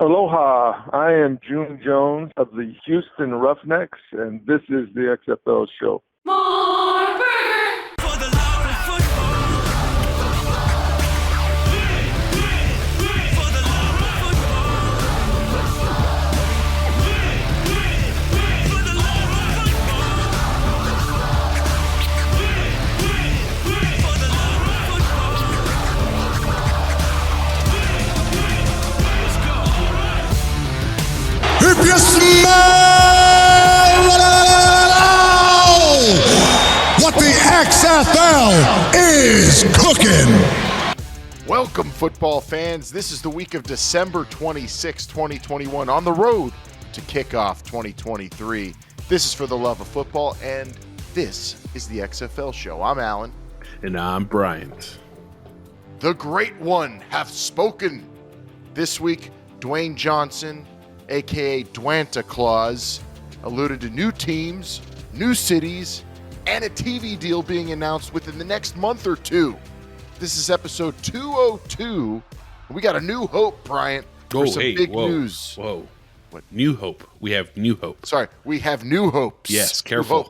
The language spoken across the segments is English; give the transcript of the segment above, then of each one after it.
Aloha, I am June Jones of the Houston Roughnecks, and this is the XFL Show. More burger for the love of football. For the love of football. For the love of football. For the love of football. Let's go. If you smell what the XFL is cooking. Welcome, football fans. This is the week of December 26, 2021, on the road to kickoff 2023. This is For the Love of Football, and this is the XFL Show. I'm Alan. And I'm Bryant. The Great One hath spoken. This week, Dwayne Johnson, a.k.a. Dwanta Claus, alluded to new teams, new cities, and a TV deal being announced within the next month or two. This is episode 202. We got a new hope, Bryant, for some big news. Whoa. What? New hope. We have new hope. Sorry, we have new hopes. Yes, careful.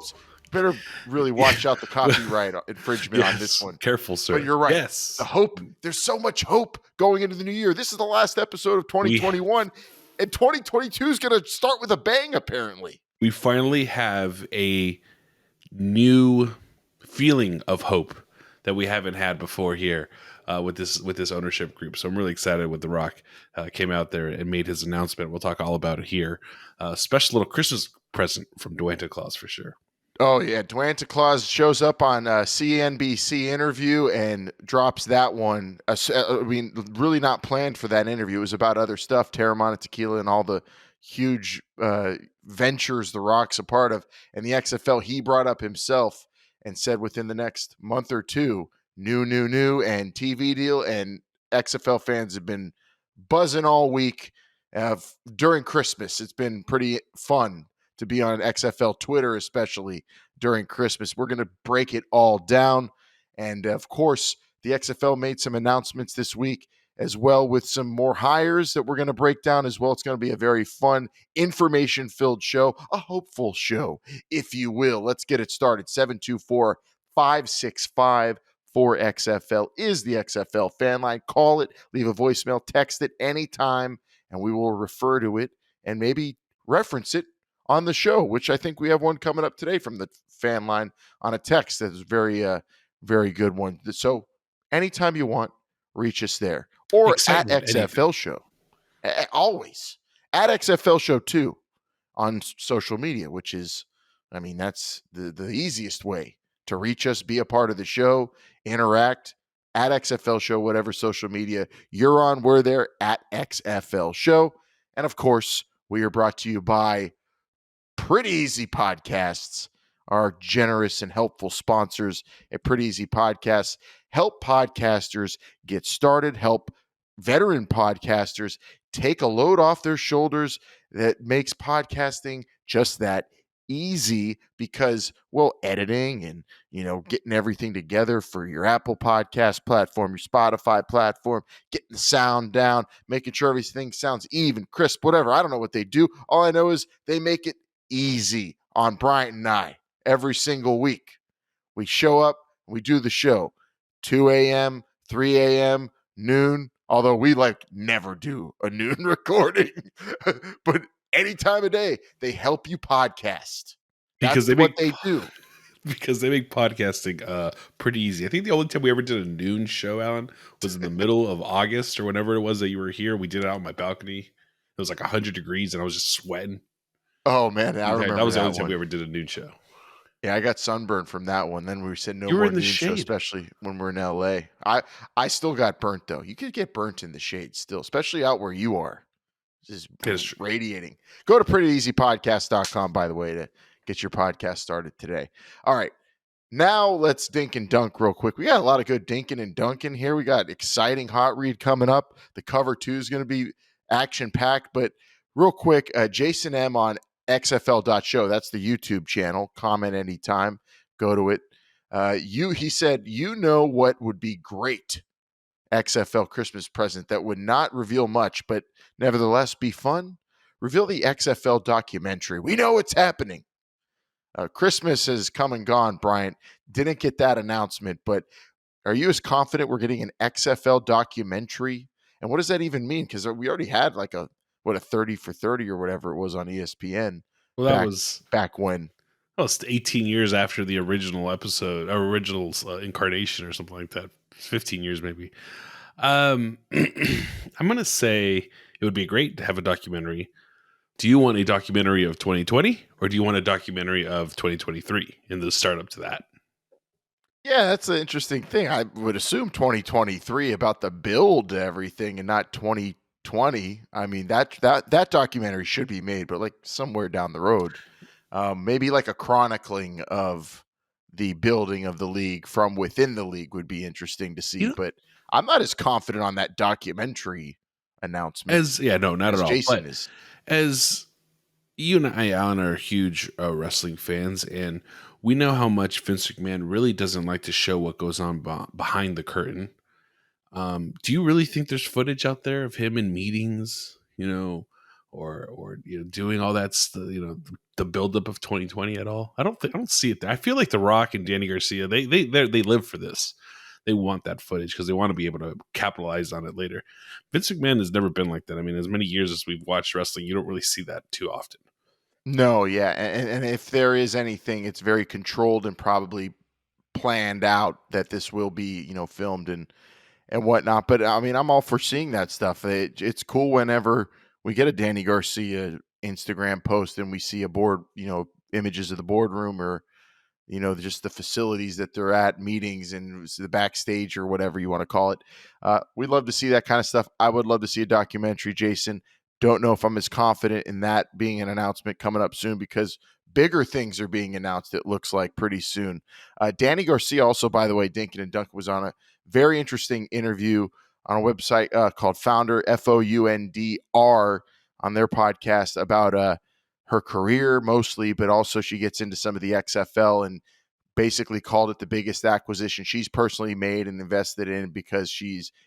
Better really watch out the copyright infringement on this one. Careful, sir. But you're right. Yes. The hope. There's so much hope going into the new year. This is the last episode of 2021, and 2022 is going to start with a bang, apparently. We finally have a new feeling of hope that we haven't had before here with this ownership group. So I'm really excited when The Rock came out there and made his announcement. We'll talk all about it here. Special little Christmas present from Dwayne Claus for sure. Oh, yeah. Dwayne Claus shows up on a CNBC interview and drops that one. I mean, really not planned for that interview. It was about other stuff, Terramana Tequila and all the huge ventures The Rock's a part of. And the XFL, he brought up himself and said within the next month or two, new, and TV deal. And XFL fans have been buzzing all week during Christmas. It's been pretty fun to be on XFL Twitter, especially during Christmas. We're going to break it all down. And of course, the XFL made some announcements this week as well with some more hires that we're going to break down as well. It's going to be a very fun, information-filled show, a hopeful show, if you will. Let's get it started. 724-565-4XFL is the XFL fan line. Call it, leave a voicemail, text it anytime, and we will refer to it and maybe reference it on the show, which I think we have one coming up today from the fan line on a text that is very, very good one. So anytime you want, reach us there. Or at XFL Show. Always. At XFL Show 2 on social media, which is, I mean, that's the easiest way to reach us, be a part of the show, interact. At XFL Show, whatever social media you're on, we're there at XFL Show. And of course, we are brought to you by Pretty Easy Podcasts, our generous and helpful sponsors at Pretty Easy Podcasts. Help podcasters get started, help veteran podcasters take a load off their shoulders that makes podcasting just that easy because, well, editing and, getting everything together for your Apple Podcast platform, your Spotify platform, getting the sound down, making sure everything sounds even, crisp, whatever. I don't know what they do. All I know is they make it easy on Bryant and I every single week. We show up, we do the show 2 a.m., 3 a.m., noon, although we never do a noon recording, but any time of day, they help you podcast. That's what they do. Because they make podcasting pretty easy. I think the only time we ever did a noon show, Alan, was in the middle of August or whenever it was that you were here. We did it out on my balcony. It was 100 degrees and I was just sweating. Oh, man. I remember that was the only time we ever did a noon show. Yeah, I got sunburned from that one. Then we said no you more were in the noon shade. show, especially when we're in LA. I still got burnt, though. You could get burnt in the shade still, especially out where you are. Just radiating. Go to prettyeasypodcast.com, by the way, to get your podcast started today. All right. Now let's dink and dunk real quick. We got a lot of good dinking and dunking here. We got exciting hot read coming up. The cover 2 is going to be action-packed. But real quick, Jason M. on XFL.show. That's the YouTube channel. Comment anytime. Go to it. He said, what would be great XFL Christmas present that would not reveal much, but nevertheless be fun? Reveal the XFL documentary. We know what's happening. Christmas has come and gone, Bryant. Didn't get that announcement, but are you as confident we're getting an XFL documentary? And what does that even mean? Because we already had like a 30 for 30 or whatever it was on ESPN Well, back when. Well, it's 18 years after the original episode, or original incarnation, or something like that. 15 years, maybe. I'm going to say it would be great to have a documentary. Do you want a documentary of 2020, or do you want a documentary of 2023 in the startup to that? Yeah, that's an interesting thing. I would assume 2023 about the build to everything and not 2020. I mean, that documentary should be made, but like somewhere down the road. Maybe like a chronicling of the building of the league from within the league would be interesting to see. But I'm not as confident on that documentary announcement. Not at all. Jason But is. as you and I, Alan, are huge wrestling fans, and we know how much Vince McMahon really doesn't like to show what goes on behind the curtain. Do you really think there's footage out there of him in meetings, or doing all that, the buildup of 2020 at all? I don't see it there. I feel like The Rock and Danny Garcia, they live for this. They want that footage because they want to be able to capitalize on it later. Vince McMahon has never been like that. I mean, as many years as we've watched wrestling, you don't really see that too often. No, yeah. And if there is anything, it's very controlled and probably planned out that this will be, filmed and whatnot. But I mean, I'm all for seeing that stuff. It's cool whenever we get a Danny Garcia Instagram post and we see a board, images of the boardroom or, just the facilities that they're at, meetings and the backstage or whatever you want to call it. We'd love to see that kind of stuff. I would love to see a documentary, Jason. Don't know if I'm as confident in that being an announcement coming up soon because bigger things are being announced, it looks like, pretty soon. Danny Garcia also, by the way, Dinkin and Duncan, was on a very interesting interview on a website called Founder, FOUNDR, on their podcast about her career mostly, but also she gets into some of the XFL and basically called it the biggest acquisition she's personally made and invested in because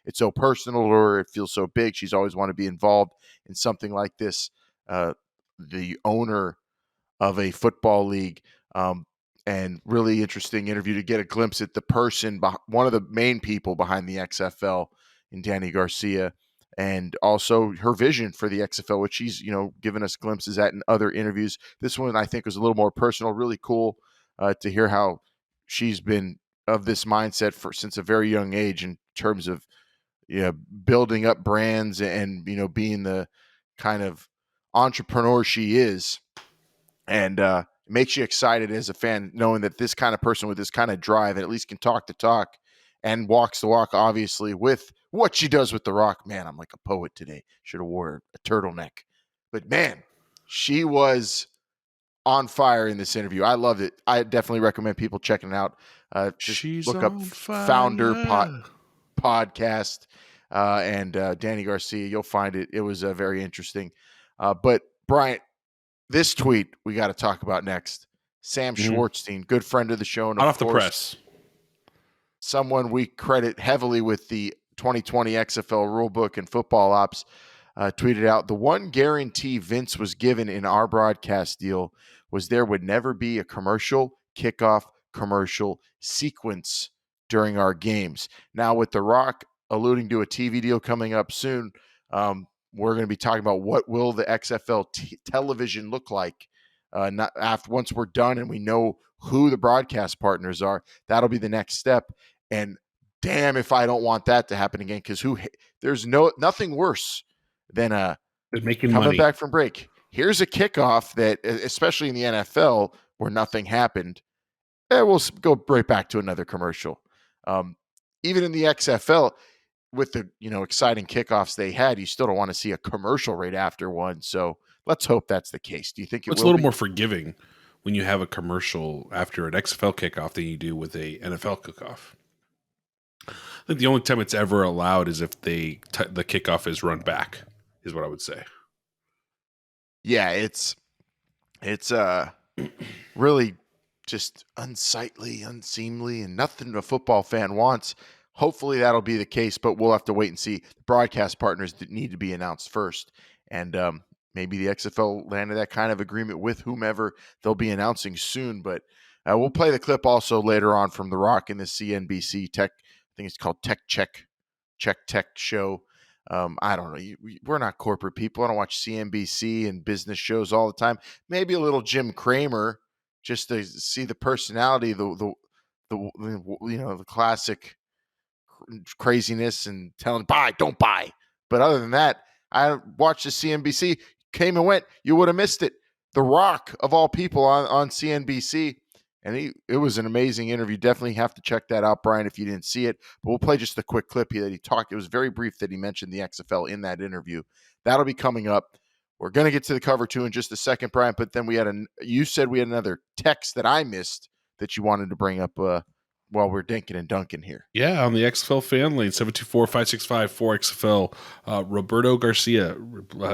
it's so personal to her. It feels so big. She's always wanted to be involved in something like this. The owner of a football league, and really interesting interview to get a glimpse at the person, one of the main people behind the XFL in Danny Garcia, and also her vision for the XFL, which she's, given us glimpses at in other interviews. This one I think was a little more personal, really cool to hear how she's been of this mindset since a very young age in terms of building up brands and being the kind of entrepreneur she is, and it makes you excited as a fan knowing that this kind of person with this kind of drive at least can talk the talk and walks the walk, obviously, with what she does with The Rock. Man, I'm like a poet today. Should have wore a turtleneck, but man, she was on fire in this interview. I loved it. I definitely recommend people checking it out. Just look up Founder Podcast and Danny Garcia. You'll find it. It was very interesting. But Bryant, this tweet we got to talk about next. Sam Schwartzstein, good friend of the show. And off the press. Someone we credit heavily with the 2020 XFL rulebook and football ops, tweeted out, the one guarantee Vince was given in our broadcast deal was there would never be a commercial kickoff commercial sequence during our games. Now, with The Rock alluding to a TV deal coming up soon, we're going to be talking about what will the XFL television look like once we're done and we know who the broadcast partners are. That'll be the next step. And damn if I don't want that to happen again, because there's nothing worse than making coming money back from break. Here's a kickoff that, especially in the NFL, where nothing happened, we'll go right back to another commercial. Even in the XFL, with the exciting kickoffs they had, you still don't want to see a commercial right after one. So let's hope that's the case. Do you think it's a little more forgiving when you have a commercial after an XFL kickoff than you do with a NFL kickoff? I think the only time it's ever allowed is if the kickoff is run back, is what I would say. Yeah, it's really just unsightly, unseemly, and nothing a football fan wants. hopefully that'll be the case, but we'll have to wait and see. The broadcast partners need to be announced first. And maybe the XFL landed that kind of agreement with whomever they'll be announcing soon. But we'll play the clip also later on from The Rock in the CNBC Tech, I think it's called Tech Show. I don't know. We're not corporate people. I don't watch CNBC and business shows all the time. Maybe a little Jim Cramer just to see the personality, the classic craziness and telling buy, don't buy. But other than that, I watched the CNBC, came and went. You would have missed it. The Rock of all people on CNBC. And it was an amazing interview. Definitely have to check that out, Brian, if you didn't see it. But we'll play just a quick clip here that he talked. It was very brief that he mentioned the XFL in that interview. That'll be coming up. We're going to get to the cover two in just a second, Brian. But then you said we had another text that I missed that you wanted to bring up while we're dinking and dunking here. Yeah, on the XFL fan lane, 724-565-4XFL. Roberto Garcia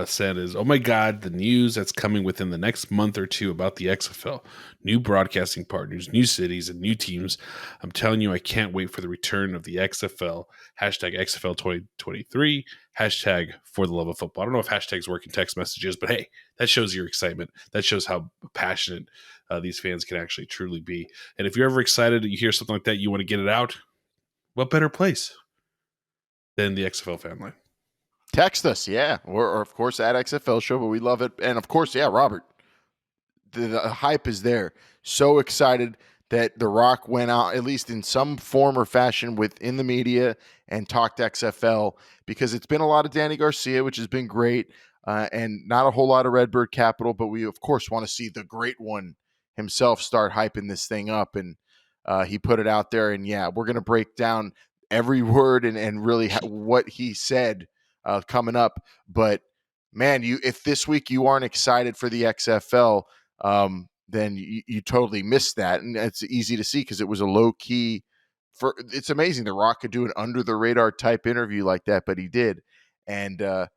said oh my God, the news that's coming within the next month or two about the XFL. New broadcasting partners, new cities, and new teams. I'm telling you, I can't wait for the return of the XFL. Hashtag XFL 2023. Hashtag for the love of football. I don't know if hashtags work in text messages, but hey, that shows your excitement. That shows how passionate these fans can actually truly be. And if you're ever excited, you hear something like that, you want to get it out, what better place than the XFL fan line? Text us, yeah. Or of course, at XFL Show, but we love it. And of course, yeah, Robert, the hype is there. So excited that The Rock went out, at least in some form or fashion, within the media and talked XFL, because it's been a lot of Danny Garcia, which has been great, and not a whole lot of Redbird Capital, but we, of course, want to see the great one himself start hyping this thing up. And he put it out there. And, yeah, we're going to break down every word and really what he said coming up. But, man, if this week you aren't excited for the XFL, then you totally missed that. And it's easy to see because it was a low-key it's amazing The Rock could do an under-the-radar type interview like that, but he did. And,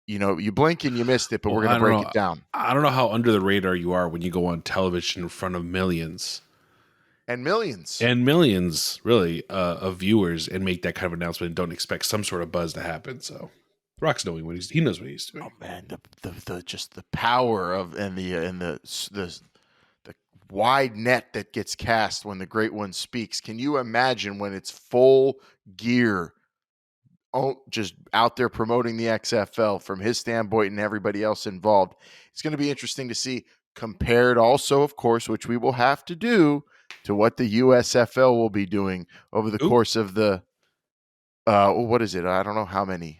you blink and you missed it, but we're going to break it down. I don't know how under the radar you are when you go on television in front of millions. And millions. And millions, really, of viewers and make that kind of announcement and don't expect some sort of buzz to happen. So Rock's knowing what he knows what he's doing. Oh man, the just the power of and the wide net that gets cast when the great one speaks. Can you imagine when it's full gear, just out there promoting the XFL from his standpoint and everybody else involved? It's going to be interesting to see, compared also, of course, which we will have to do, to what the USFL will be doing over the course of the what is it? I don't know how many.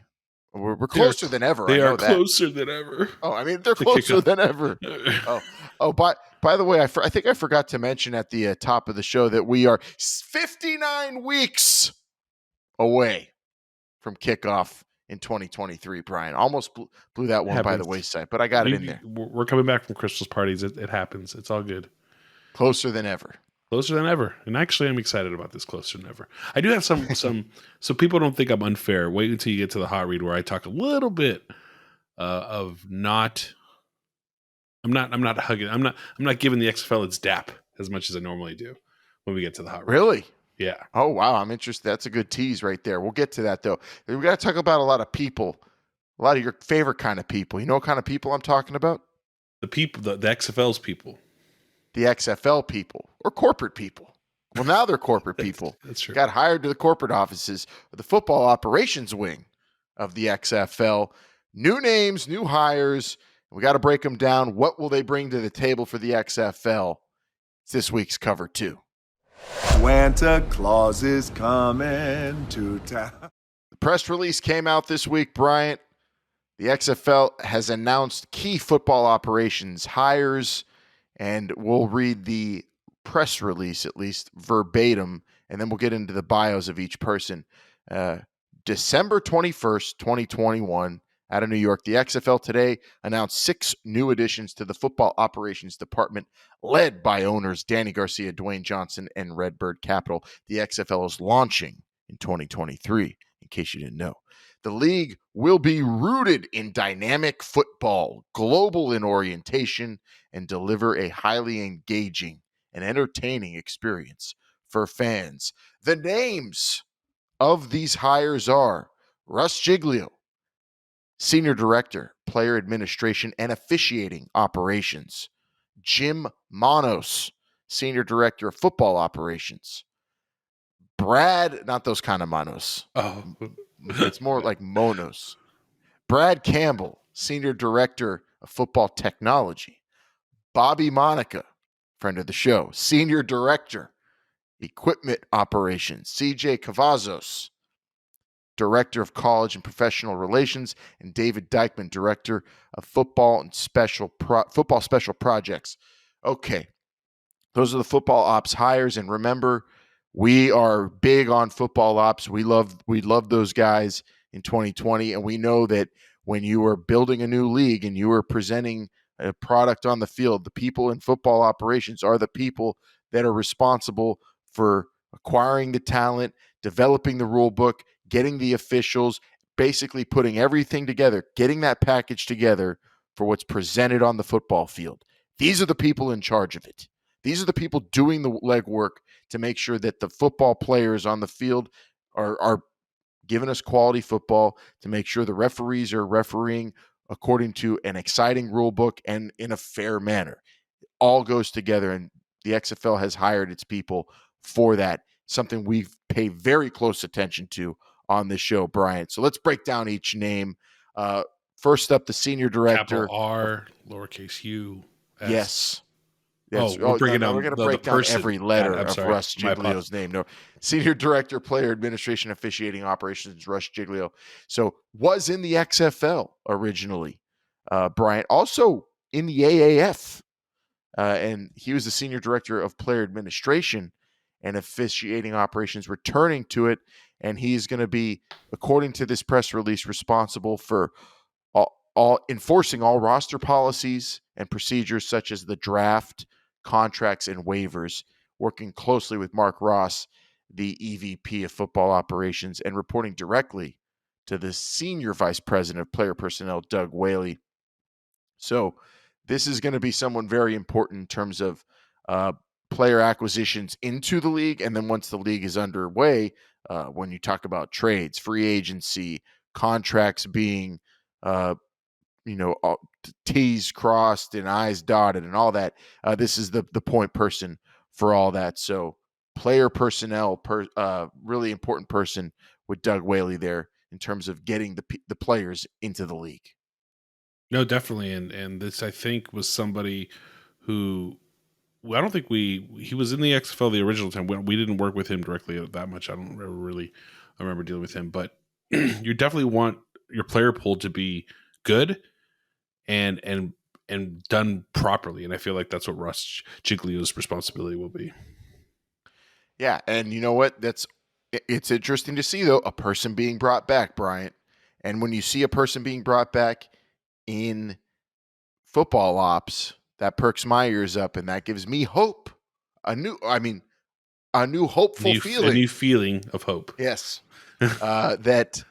We're closer than ever. They are closer than ever. Oh, I mean, they're closer than ever. By the way, I think I forgot to mention at the top of the show that we are 59 weeks away from kickoff in 2023, Brian. Almost blew that one by the wayside, but I got it in there. We're coming back from Christmas parties. It happens. It's all good. Closer than ever. Closer than ever. And actually, I'm excited about this closer than ever. I do have some so people don't think I'm unfair. Wait until you get to the hot read where I talk a little bit of not. I'm not hugging. I'm not giving the XFL its dap as much as I normally do when we get to the hot read. Really? Yeah. Oh wow, I'm interested. That's a good tease right there. We'll get to that though. We got to talk about a lot of people, a lot of your favorite kind of people. You know what kind of people I'm talking about? The people, the XFL's people. The XFL people or corporate people. Well, now they're corporate people. That's true. Got hired to the corporate offices of the football operations wing of the XFL. New names, new hires. We got to break them down. What will they bring to the table for the XFL? It's this week's cover two. Santa Claus is coming to town. The press release came out this week, Bryant. The XFL has announced key football operations hires, and we'll read the press release, at least verbatim, and then we'll get into the bios of each person. December 21st, 2021, out of New York, the XFL today announced 6 new additions to the football operations department, led by owners Danny Garcia, Dwayne Johnson, and Redbird Capital. The XFL is launching in 2023, in case you didn't know. The league will be rooted in dynamic football, global in orientation, and deliver a highly engaging and entertaining experience for fans. The names of these hires are Russ Giglio, Senior Director, Player Administration and Officiating Operations. Jim Monos, Senior Director of Football Operations. Brad, not those kind of Monos. Oh, It's more like Monos. Brad Campbell, Senior Director of Football Technology. Bobby Monica, friend of the show, Senior Director, Equipment Operations. CJ Cavazos, Director of College and Professional Relations, and David Dykeman, Director of Football Special Projects. Okay, those are the football ops hires, and remember, we are big on football ops. We love those guys in 2020, and we know that when you are building a new league and you are presenting a product on the field, the people in football operations are the people that are responsible for acquiring the talent, developing the rule book, getting the officials, basically putting everything together, getting that package together for what's presented on the football field. These are the people in charge of it. These are the people doing the legwork to make sure that the football players on the field are giving us quality football, to make sure the referees are refereeing according to an exciting rule book and in a fair manner. It all goes together, and the XFL has hired its people for that, something we pay very close attention to on this show, Brian. So let's break down each name. First up, the Senior Director. capital R, lowercase u, S. Yes. We're bringing down we're going to the break down person. every letter I'm of sorry. Russ Giglio's name. No, Senior Director, Player Administration, Officiating Operations, Russ Giglio. So was in the XFL originally, Bryant. Also in the AAF, and he was the Senior Director of Player Administration and Officiating Operations, returning to it, and he's going to be, according to this press release, responsible for all enforcing all roster policies and procedures such as the draft, contracts, and waivers, working closely with Mark Ross, the EVP of Football Operations, and reporting directly to the Senior Vice President of Player Personnel, Doug Whaley. So this is going to be someone very important in terms of player acquisitions into the league, and then once the league is underway, when you talk about trades, free agency, contracts being T's crossed and I's dotted and all that. This is the point person for all that. So player personnel, really important person with Doug Whaley there in terms of getting the players into the league. No, definitely. And this, I think, was somebody who, I don't think he was in the XFL the original time. We didn't work with him directly that much. I don't remember dealing with him, but you definitely want your player pool to be good and done properly. And I feel like that's what Russ Giglio's responsibility will be. Yeah. And you know what? It's interesting to see, though, a person being brought back, Bryant. And when you see a person being brought back in football ops, that perks my ears up, and that gives me hope. A new hopeful feeling. A new feeling of hope. Yes. that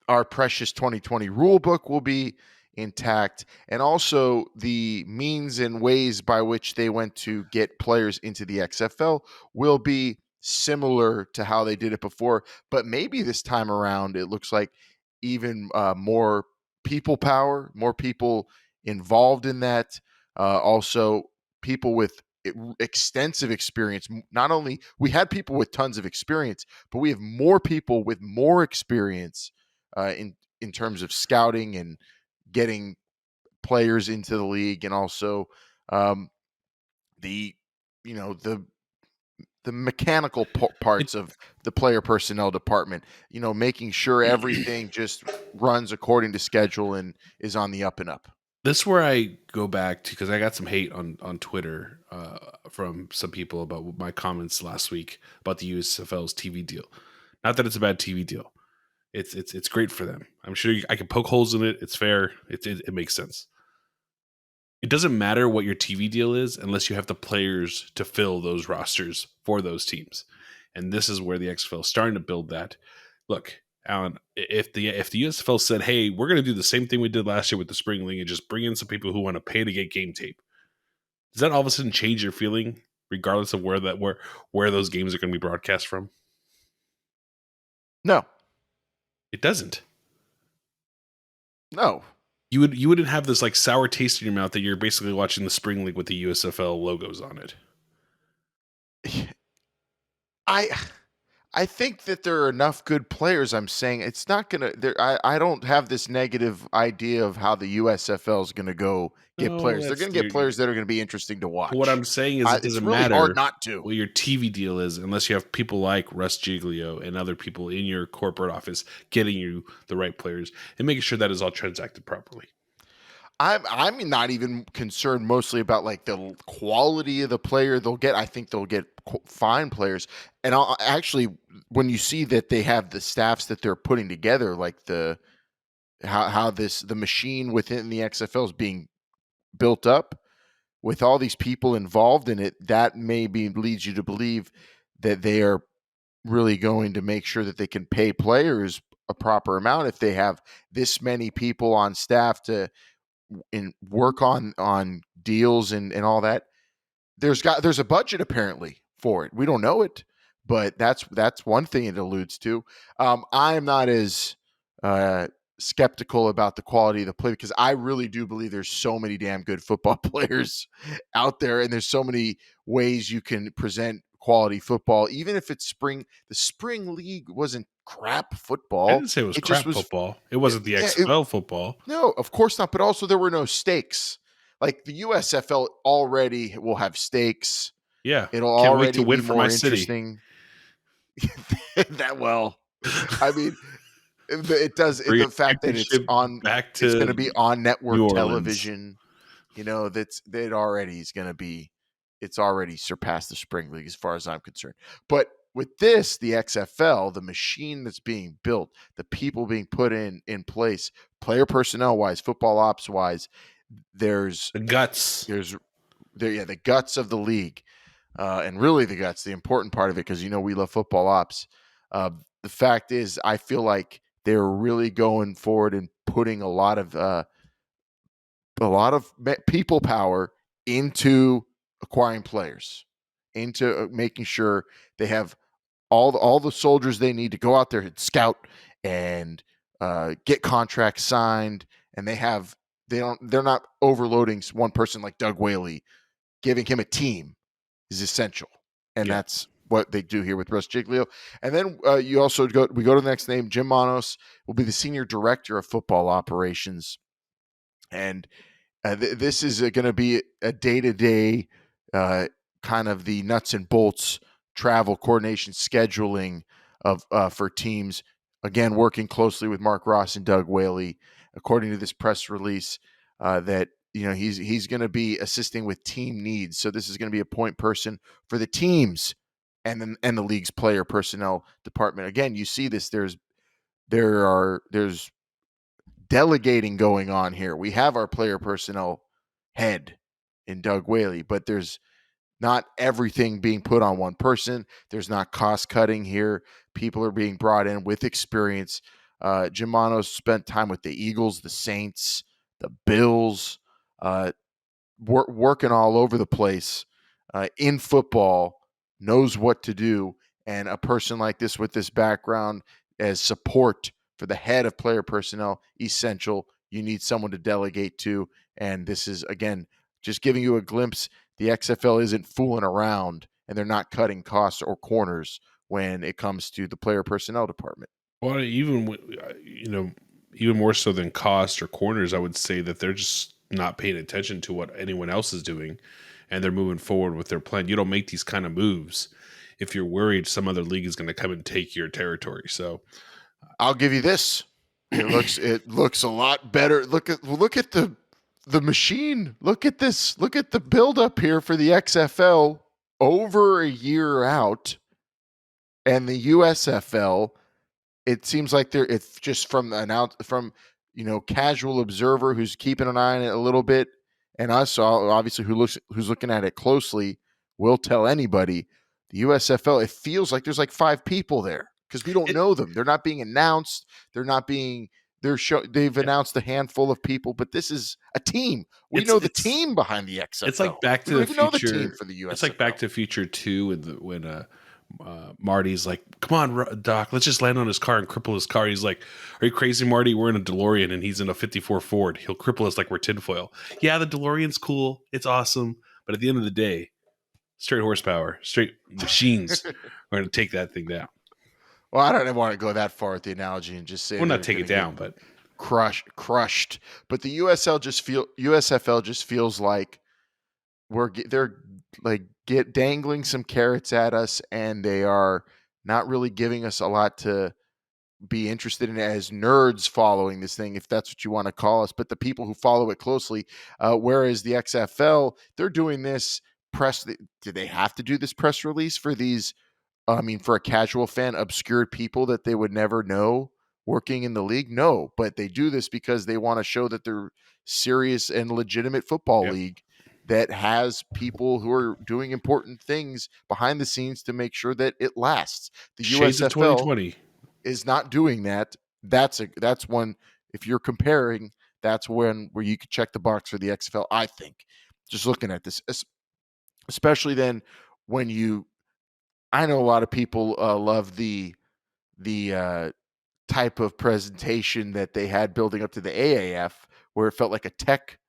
our precious 2020 rule book will be intact, and also the means and ways by which they went to get players into the XFL will be similar to how they did it before, but maybe this time around it looks like even more people power, more people involved in that, also people with extensive experience. Not only we had people with tons of experience, but we have more people with more experience in terms of scouting and getting players into the league, and also the mechanical parts of the player personnel department, making sure everything just runs according to schedule and is on the up and up. This is where I go back to, because I got some hate on Twitter from some people about my comments last week about the USFL's TV deal. Not that it's a bad TV deal. It's great for them. I'm sure I can poke holes in it. It's fair. It makes sense. It doesn't matter what your TV deal is unless you have the players to fill those rosters for those teams. And this is where the XFL is starting to build that. Look, Alan, if the USFL said, hey, we're going to do the same thing we did last year with the spring league and just bring in some people who want to pay to get game tape, does that all of a sudden change your feeling, regardless of where those games are going to be broadcast from? No, It doesn't. no. You wouldn't have this like sour taste in your mouth that you're basically watching the spring league with the USFL logos on it. I think that there are enough good players. I'm saying it's not gonna. I don't have this negative idea of how the USFL is gonna go get No, players. They're that's gonna get players that are gonna be interesting to watch. What I'm saying is, it It's doesn't really matter hard not to. what your TV deal is unless you have people like Russ Giglio and other people in your corporate office getting you the right players and making sure that is all transacted properly. I'm not even concerned mostly about like the quality of the player they'll get. I think they'll get fine players. And actually, when you see that they have the staffs that they're putting together, like how the machine within the XFL is being built up with all these people involved in it, that maybe leads you to believe that they are really going to make sure that they can pay players a proper amount if they have this many people on staff to work on deals and all that. There's a budget apparently for it. We don't know it, but that's one thing it alludes to. I am not as skeptical about the quality of the play because I really do believe there's so many damn good football players out there, and there's so many ways you can present quality football, even if it's spring. The spring league wasn't crap football. I didn't say it was crap football. It wasn't the XFL football. No, of course not. But also there were no stakes. Like the USFL already will have stakes. Yeah, it'll can't already wait to win be for more my interesting. That well, I mean, it does. The fact that it's on, it's going to be on network television. You know, that already is going to be. It's already surpassed the spring league as far as I'm concerned. But with this, the XFL, the machine that's being built, the people being put in place, player personnel wise, football ops wise, there's the guts. The guts of the league, and really the guts, the important part of it, because we love football ops. The fact is, I feel like they're really going forward and putting a lot of people power into acquiring players, into making sure they have all the soldiers they need to go out there and scout and get contracts signed, and they're not overloading one person like Doug Whaley. Giving him a team is essential, and that's what they do here with Russ Giglio. And then we go to the next name. Jim Manos will be the senior director of football operations, and this is going to be a day-to-day kind of the nuts and bolts travel coordination scheduling of for teams. Again, working closely with Mark Ross and Doug Whaley, according to this press release, that he's going to be assisting with team needs. So this is going to be a point person for the teams and the league's player personnel department. Again, you see this. There's delegating going on here. We have our player personnel head in Doug Whaley, but there's not everything being put on one person. There's not cost cutting here. People are being brought in with experience. Jim Manos spent time with the Eagles, the Saints, the Bills, working all over the place in football, knows what to do. And a person like this with this background as support for the head of player personnel, essential. You need someone to delegate to. And this is, again, just giving you a glimpse. The XFL isn't fooling around, and they're not cutting costs or corners when it comes to the player personnel department. Well, even more so than cost or corners, I would say that they're just not paying attention to what anyone else is doing, and they're moving forward with their plan. You don't make these kind of moves if you're worried some other league is going to come and take your territory. So I'll give you this. It looks a lot better. Look at the machine. Look at this. Look at the buildup here for the XFL over a year out, and the USFL. It seems like it's just from casual observer who's keeping an eye on it a little bit, and us obviously who's looking at it closely will tell anybody. The USFL, it feels like there's like 5 people there because we don't know them. They're not being announced. They've announced a handful of people, but this is a team. We know the team behind the XFL. It's like Back to the Future. Know the team for the USFL. It's like Back to the Future 2 when Marty's like, come on, Doc, let's just land on his car and cripple his car. He's like, are you crazy, Marty? We're in a DeLorean and he's in a 54 Ford. He'll cripple us like we're tinfoil. Yeah, the DeLorean's cool. It's awesome. But at the end of the day, straight horsepower, straight machines are going to take that thing down. Well, I don't want to go that far with the analogy and just say Well, not take it down, but crushed. But the USFL just feels like they're like dangling some carrots at us, and they are not really giving us a lot to be interested in as nerds following this thing, if that's what you want to call us. But the people who follow it closely, whereas the XFL, they're doing this press. Do they have to do this press release for these? I mean, for a casual fan, obscured people that they would never know working in the league? No, but they do this because they want to show that they're serious and legitimate football league that has people who are doing important things behind the scenes to make sure that it lasts. The Shades of USFL 2020 is not doing that. That's one, if you're comparing, that's where you could check the box for the XFL, I think. Just looking at this, especially then when I know a lot of people love the type of presentation that they had building up to the AAF, where it felt like a tech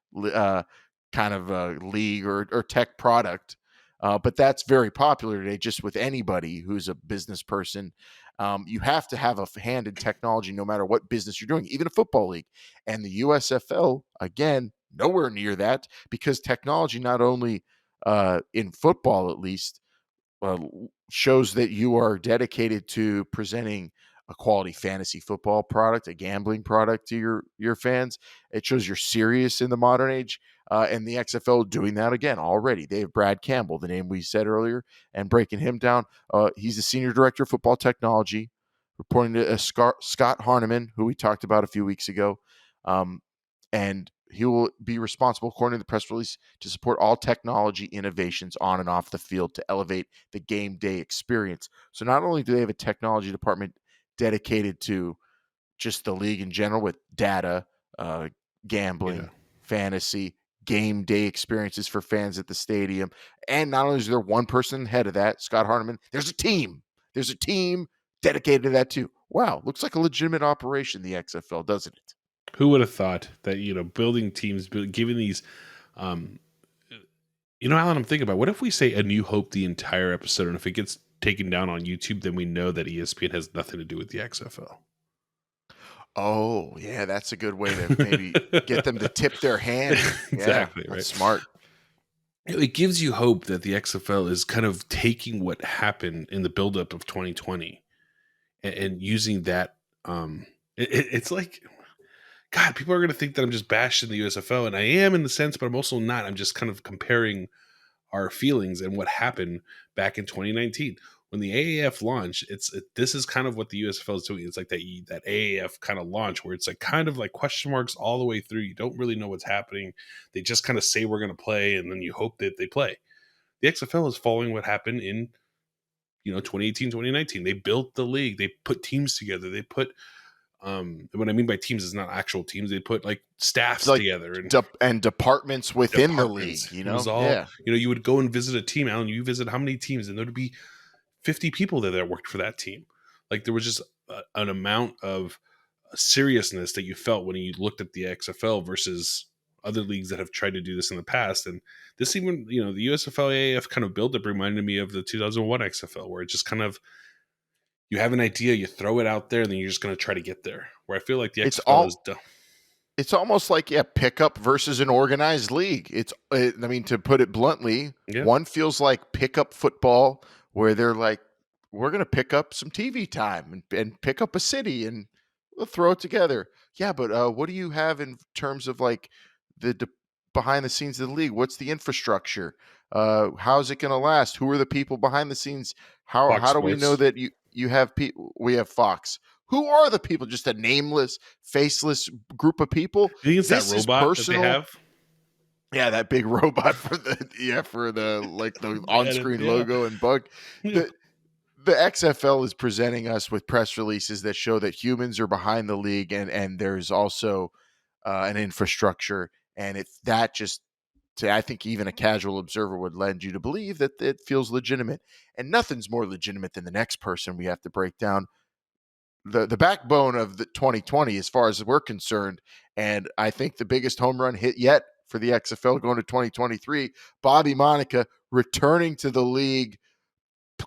kind of a league or tech product. But that's very popular today, just with anybody who's a business person. You have to have a hand in technology no matter what business you're doing, even a football league. And the USFL, again, nowhere near that, because technology not only in football at least shows that you are dedicated to presenting a quality fantasy football product, a gambling product to your fans. It shows you're serious in the modern age. And the XFL doing that again already. They have Brad Campbell, the name we said earlier, and breaking him down. He's the senior director of football technology, reporting to Scott Harneman, who we talked about a few weeks ago. And he will be responsible, according to the press release, to support all technology innovations on and off the field to elevate the game day experience. So not only do they have a technology department dedicated to just the league in general with data, gambling, fantasy, game day experiences for fans at the stadium. And not only is there one person head of that, Scott Harneman, there's a team. There's a team dedicated to that too. Wow, looks like a legitimate operation, the XFL, doesn't it? Who would have thought that, building teams, giving these, Alan, I'm thinking about, what if we say A New Hope the entire episode, and if it gets taken down on YouTube, then we know that ESPN has nothing to do with the XFL. Oh, yeah, that's a good way to maybe get them to tip their hand. Exactly, right. That's smart. It gives you hope that the XFL is kind of taking what happened in the buildup of 2020 and using that. It's like, God, people are going to think that I'm just bashing the USFL, and I am in the sense, but I'm also not. I'm just kind of comparing our feelings and what happened back in 2019 when the AAF launched. This is kind of what the USFL is doing. It's like that AAF kind of launch where it's like kind of like question marks all the way through. You don't really know what's happening. They just kind of say we're going to play, and then you hope that they play. The XFL is following what happened in 2018, 2019. They built the league. They put teams together. They put what I mean by teams is not actual teams. They put like staffs together and departments within the league. It was all, you would go and visit a team. Alan, you visit how many teams, and there'd be 50 people there that worked for that team. Like there was just an amount of seriousness that you felt when you looked at the XFL versus other leagues that have tried to do this in the past. And this even, the USFL AAF kind of build-up reminded me of the 2001 XFL, where it just kind of, you have an idea, you throw it out there, and then you're just going to try to get there. Where I feel like the XFL is done. It's almost like pickup versus an organized league. To put it bluntly, one feels like pickup football, where they're like, we're going to pick up some TV time and pick up a city and we'll throw it together. Yeah, but what do you have in terms of like the behind the scenes of the league? What's the infrastructure? How's it going to last? Who are the people behind the scenes? How do we know that you have people? We have Fox. Who are the people? Just a nameless, faceless group of people. Do you think it's that robot that they have? Yeah, that big robot for the on-screen logo and bug. The XFL is presenting us with press releases that show that humans are behind the league, and there's also an infrastructure, and that just I think even a casual observer would lend you to believe that it feels legitimate. And nothing's more legitimate than the next person we have to break down. The backbone of the 2020, as far as we're concerned, and I think the biggest home run hit yet for the XFL going to 2023, Bobby Monica returning to the league.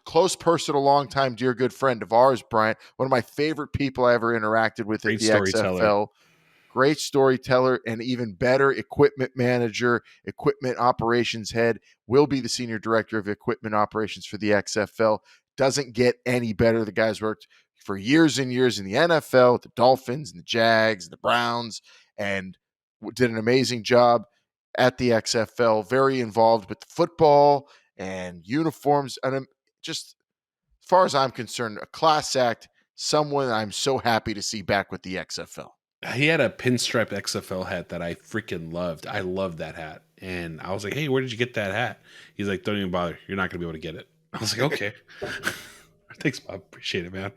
Close personal, long-time, dear good friend of ours, Bryant. One of my favorite people I ever interacted with Great at the storyteller. XFL. Great storyteller and even better equipment manager, equipment operations head, will be the senior director of equipment operations for the XFL. Doesn't get any better. The guy's worked for years and years in the NFL with the Dolphins and the Jags and the Browns, and did an amazing job at the XFL. Very involved with the football and uniforms. And just, as far as I'm concerned, a class act, someone I'm so happy to see back with the XFL. He had a pinstripe XFL hat that I freaking loved. I loved that hat. And I was like, hey, where did you get that hat? He's like, don't even bother. You're not going to be able to get it. I was like, okay. Thanks, Bob. Appreciate it, man.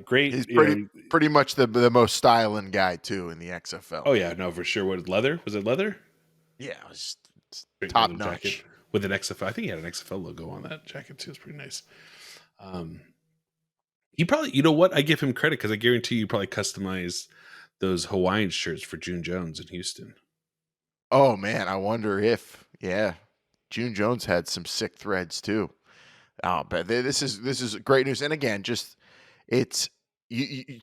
Great. He's pretty much the most styling guy, too, in the XFL. Oh, yeah. No, for sure. What, leather? Was it leather? Yeah, it was Great top leather notch. jacket with an XFL. I think he had an XFL logo on that jacket, too. It's pretty nice. He probably, you know what? I give him credit because I guarantee you probably customized those Hawaiian shirts for June Jones in Houston. Oh, man, I wonder if, June Jones had some sick threads, too. Oh, but this is great news. And again, just it's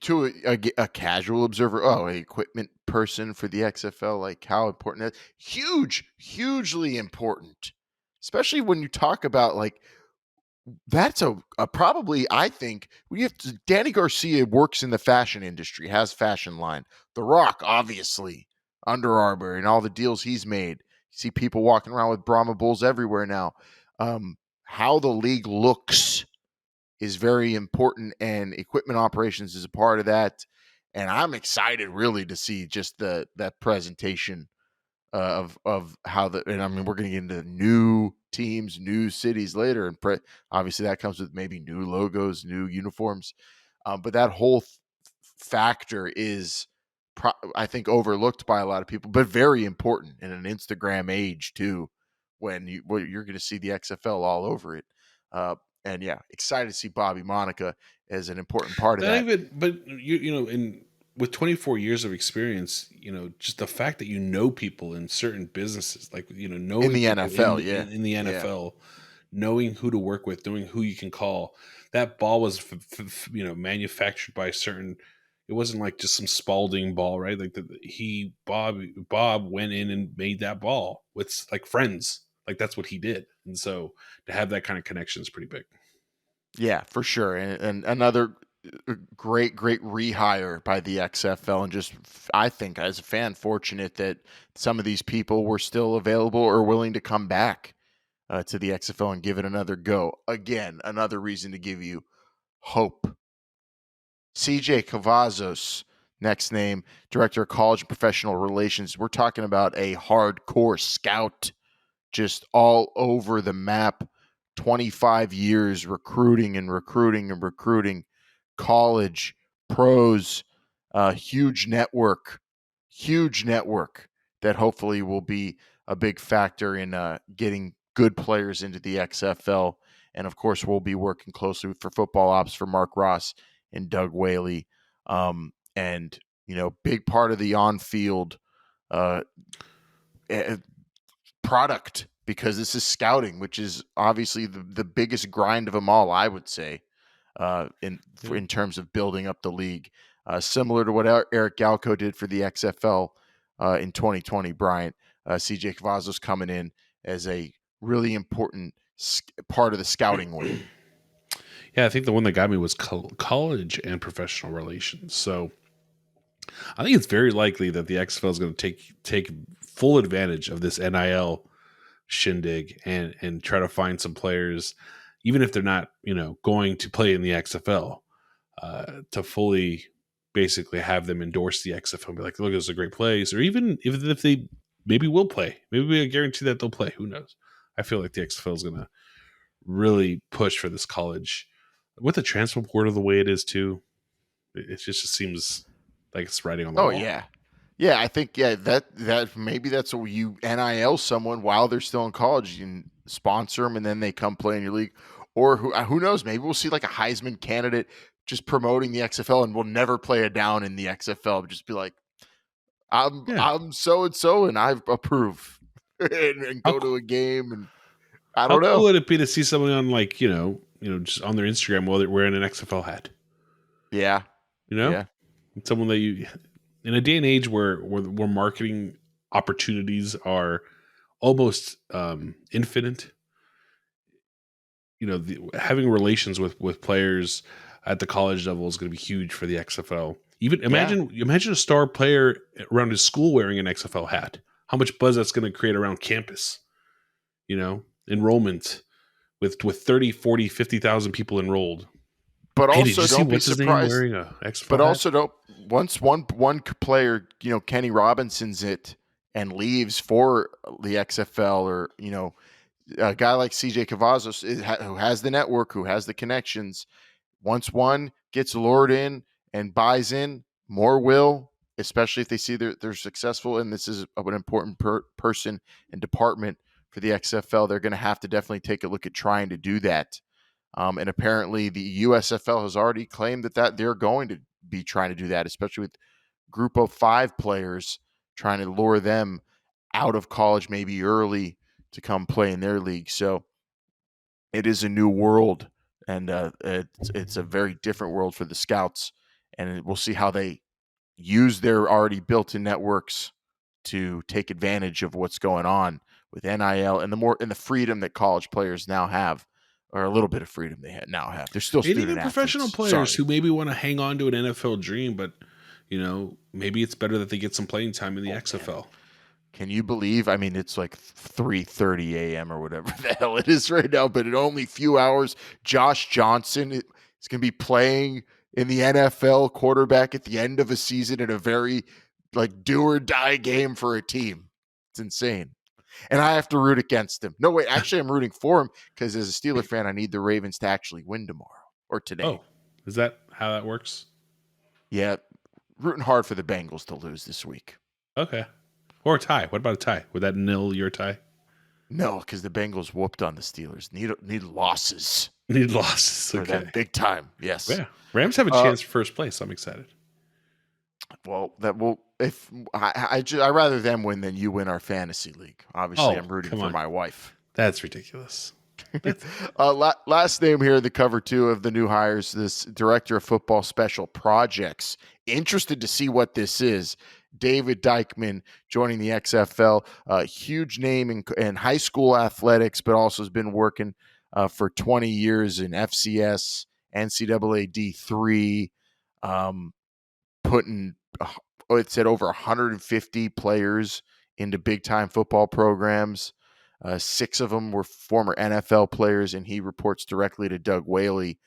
to a casual observer. Oh, an equipment person for the XFL, like how important that? Hugely important, especially when you talk about like that's a probably, I think we have to. Danny Garcia works in the fashion industry, has fashion line. The Rock, obviously, Under Armour, and all the deals he's made. You see people walking around with Brahma Bulls everywhere now. How the league looks is very important, and equipment operations is a part of that. And I'm excited really to see just that presentation of how and I mean, we're going to get into new teams, new cities later, and obviously that comes with maybe new logos, new uniforms. But that whole factor is, I think, overlooked by a lot of people, but very important in an Instagram age too, when you're going to see the XFL all over it. And yeah, excited to see Bobby Monica as an important part of that. But you know, with 24 years of experience, you know, just the fact that you know people in certain businesses, like, you know, knowing In the NFL, in the NFL, knowing who to work with, knowing who you can call. That ball was, manufactured by certain. It wasn't like just some Spalding ball, right? Like Bob went in and made that ball with like friends. Like that's what he did, and so to have that kind of connection is pretty big. Yeah, for sure. And another great rehire by the XFL. And just, I think, as a fan, fortunate that some of these people were still available or willing to come back to the XFL and give it another go. Again, another reason to give you hope. CJ Cavazos, next name, Director of College and Professional Relations. We're talking about a hardcore scout, just all over the map. 25 years recruiting, college, pros, huge network that hopefully will be a big factor in getting good players into the XFL. And of course, we'll be working closely for football ops for Mark Ross and Doug Whaley. And, you know, big part of the on-field product, because this is scouting, which is obviously the biggest grind of them all, I would say, in terms of building up the league. Similar to what Eric Galco did for the XFL in 2020, Bryant. CJ Cavazos coming in as a really important part of the scouting wing. Yeah, I think the one that got me was college and professional relations. So I think it's very likely that the XFL is going to take full advantage of this NIL shindig and try to find some players, even if they're not, you know, going to play in the XFL, to fully basically have them endorse the XFL and be like, look, this is a great place. Or even if they maybe will play, maybe we guarantee that they'll play. Who knows? I feel like the XFL is going to really push for this college with the transfer portal the way it is too. It just seems like it's writing on the wall. Oh yeah. Yeah, I think that maybe that's what you NIL someone while they're still in college. You can sponsor them and then they come play in your league. Or who knows? Maybe we'll see like a Heisman candidate just promoting the XFL and we'll never play a down in the XFL. Just be like, Yeah. I'm so and so and I approve and How go to co- a game and I how don't cool know. would it be to see someone on like just on their Instagram while they're wearing an XFL hat? Yeah, You know, yeah. someone that you in a day and age where marketing opportunities are almost infinite. Having relations with players at the college level is going to be huge for the XFL. Even Yeah. imagine a star player around his school wearing an XFL hat. How much buzz that's going to create around campus? Enrollment with 30, 40, 50,000 people enrolled. But Hey, did also you see don't be what's his name surprised. wearing a But XFL hat? also don't once one player, Kenny Robinson's it and leaves for the XFL or, a guy like CJ Cavazos who has the network, who has the connections. Once one gets lured in and buys in, more will, especially if they see they're successful. And this is an important person and department for the XFL. They're going to have to definitely take a look at trying to do that. And apparently, the USFL has already claimed that they're going to be trying to do that, especially with group of 5 players, trying to lure them out of college maybe early to come play in their league. So it is a new world, and it's a very different world for the scouts. And we'll see how they use their already built-in networks to take advantage of what's going on with NIL and the freedom that college players now have, or a little bit of freedom they now have. They're still And student even professional athletes. players Sorry. who maybe want to hang on to an NFL dream, but maybe it's better that they get some playing time in the XFL. Can you believe? I mean, it's like 3:30 a.m. or whatever the hell it is right now, but in only a few hours, Josh Johnson is going to be playing in the NFL quarterback at the end of a season in a very like do or die game for a team. It's insane. And I have to root against him. No, wait, actually, I'm rooting for him because as a Steeler fan, I need the Ravens to actually win tomorrow or today. Oh, is that how that works? Yeah, rooting hard for the Bengals to lose this week. Okay. Or a tie. What about a tie? Would that nil your tie? No, because the Bengals whooped on the Steelers. Need losses Need losses. for Okay. them big time. Yes. Yeah. Rams have a chance for first place. I'm excited. Well, that will. If I rather them win than you win our fantasy league. Obviously, Oh, I'm rooting come for on. my wife. That's ridiculous. Last name here, the cover 2 of the new hires, this director of football special projects. Interested to see what this is. David Dykman joining the XFL, a huge name in high school athletics, but also has been working for 20 years in FCS, NCAA D3, putting, it said over 150 players into big time football programs. 6 of them were former NFL players, and he reports directly to Doug Whaley.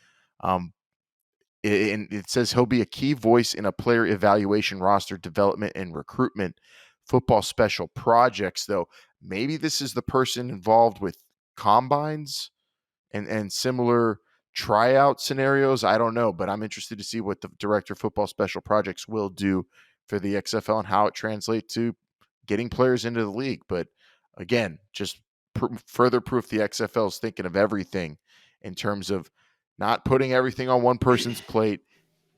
And it says he'll be a key voice in a player evaluation, roster development, and recruitment. Football special projects, though. Maybe this is the person involved with combines and similar tryout scenarios. I don't know, but I'm interested to see what the director of football special projects will do for the XFL and how it translates to getting players into the league. But again, just further proof the XFL is thinking of everything in terms of not putting everything on one person's plate,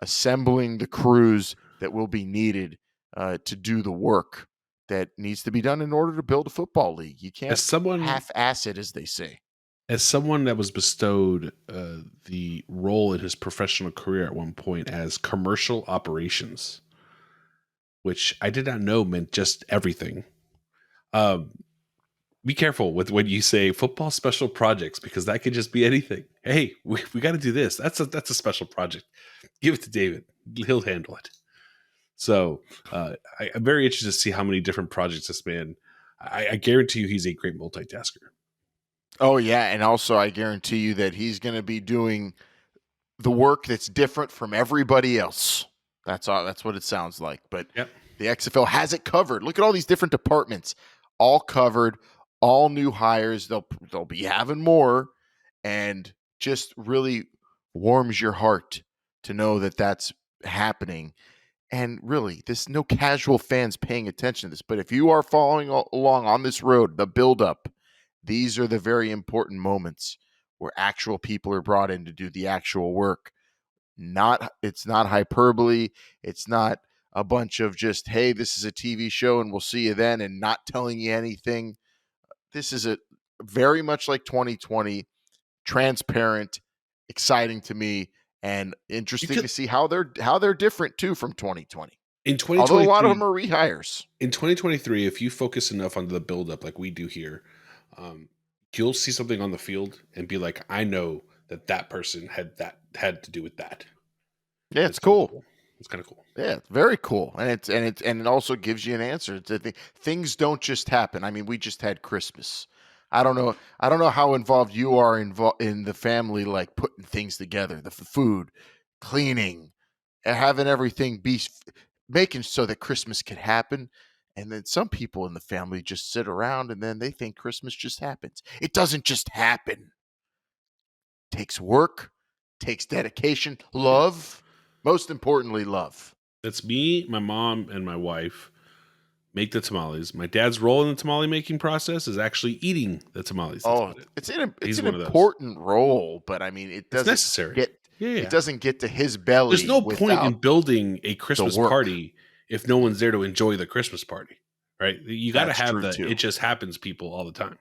assembling the crews that will be needed to do the work that needs to be done in order to build a football league. You can't half-ass it, as they say. As someone that was bestowed the role in his professional career at one point as commercial operations, which I did not know meant just everything. Be careful with when you say football special projects, because that could just be anything. Hey, we got to do this. That's a special project. Give it to David. He'll handle it. So I'm very interested to see how many different projects this man. I guarantee you he's a great multitasker. Oh, yeah. And also, I guarantee you that he's going to be doing the work that's different from everybody else. That's what it sounds like. But Yep. the XFL has it covered. Look at all these different departments, all covered, all new hires. They'll be having more, and just really warms your heart to know that that's happening. And really, there's no casual fans paying attention to this. But if you are following along on this road, the buildup, these are the very important moments where actual people are brought in to do the actual work. It's not hyperbole. It's not a bunch of just, hey, this is a TV show and we'll see you then, and not telling you anything. This is a very much like 2020, transparent, exciting to me, and interesting to see how they're different too from 2020. In 2023, although a lot of them are rehires. In 2023, if you focus enough on the buildup like we do here, you'll see something on the field and be like, I know that person had to do with that. Yeah, it's cool. It's kind of cool. Yeah, it's very cool, and it also gives you an answer. Things don't just happen. I mean, we just had Christmas. I don't know how involved you are in the family, like putting things together, the food, cleaning, and having everything be making so that Christmas could happen. And then some people in the family just sit around and then they think Christmas just happens. It doesn't just happen. It takes work, takes dedication, love. Most importantly, love. That's me, my mom, and my wife make the tamales. My dad's role in the tamale making process is actually eating the tamales. It's an important role, but I mean, it doesn't necessary. It doesn't get to his belly. There's no point in building a Christmas party if no one's there to enjoy the Christmas party, right? You got to have it just happens people all the time.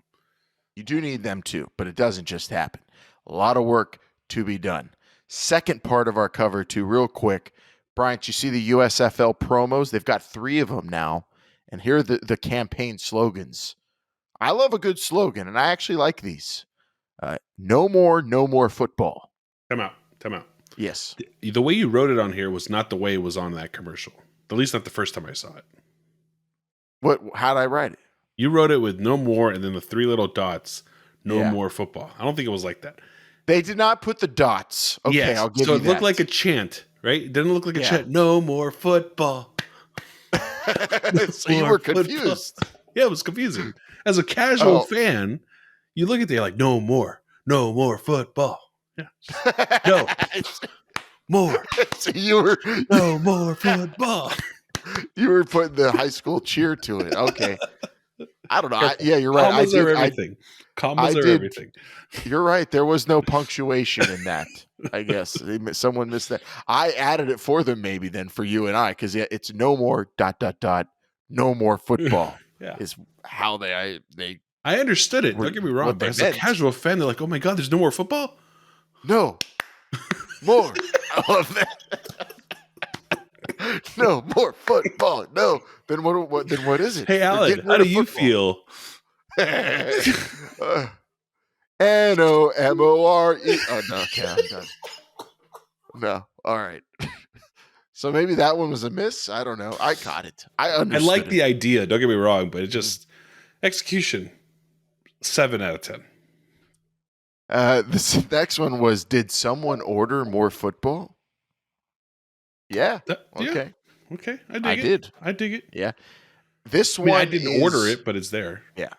You do need them too, but it doesn't just happen. A lot of work to be done. Second part of our cover too, real quick. Brian, you see the USFL promos? They've got 3 of them now. And here are the campaign slogans. I love a good slogan, and I actually like these. No more football. Time out. Yes. The way you wrote it on here was not the way it was on that commercial. At least not the first time I saw it. How'd I write it? You wrote it with no more and then the 3 little dots, more football. I don't think it was like that. They did not put the dots. Okay, yes. I'll give you that. So it looked like a chant, right? It didn't look like a chant. No more football. So you were confused. Football. Yeah, it was confusing. As a casual fan, you look at it, you're like, no more football. Yeah. No. More. So you were no more football. You were putting the high school cheer to it. Okay. I don't know. You're right. Commas are everything. Commas are everything. You're right. There was no punctuation in that. I guess someone missed that. I added it for them, maybe then for you and I, because it's no more ... No more football. Yeah. Is how they. I understood it. Don't get me wrong. But as a casual fan, they're like, "Oh my god, there's no more football." No, more. I love that. No more football. No. Then what? Then what is it? Hey, Alan, how do you feel? NOMORE. Oh no, okay, I'm done. No, all right. So maybe that one was a miss. I don't know. I got it. I understood. I like the idea. Don't get me wrong, but it just execution 7 out of 10. This next one was: did someone order more football? Yeah. Okay. Okay. I dig it. Yeah. This one. I didn't order it, but it's there. Yeah.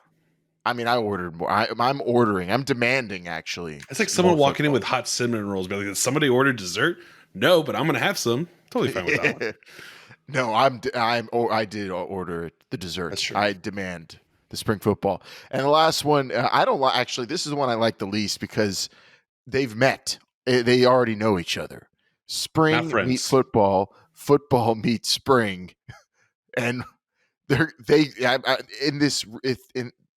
I mean, I ordered more. I'm ordering. I'm demanding, actually. It's like someone walking in with hot cinnamon rolls. Be like, did somebody order dessert? No, but I'm going to have some. Totally fine with that one. No, I did order the dessert. That's true. I demand the spring football. And the last one, I don't like. Actually, this is the one I like the least because they've met. They already know each other. Spring meets football. Football meets spring, and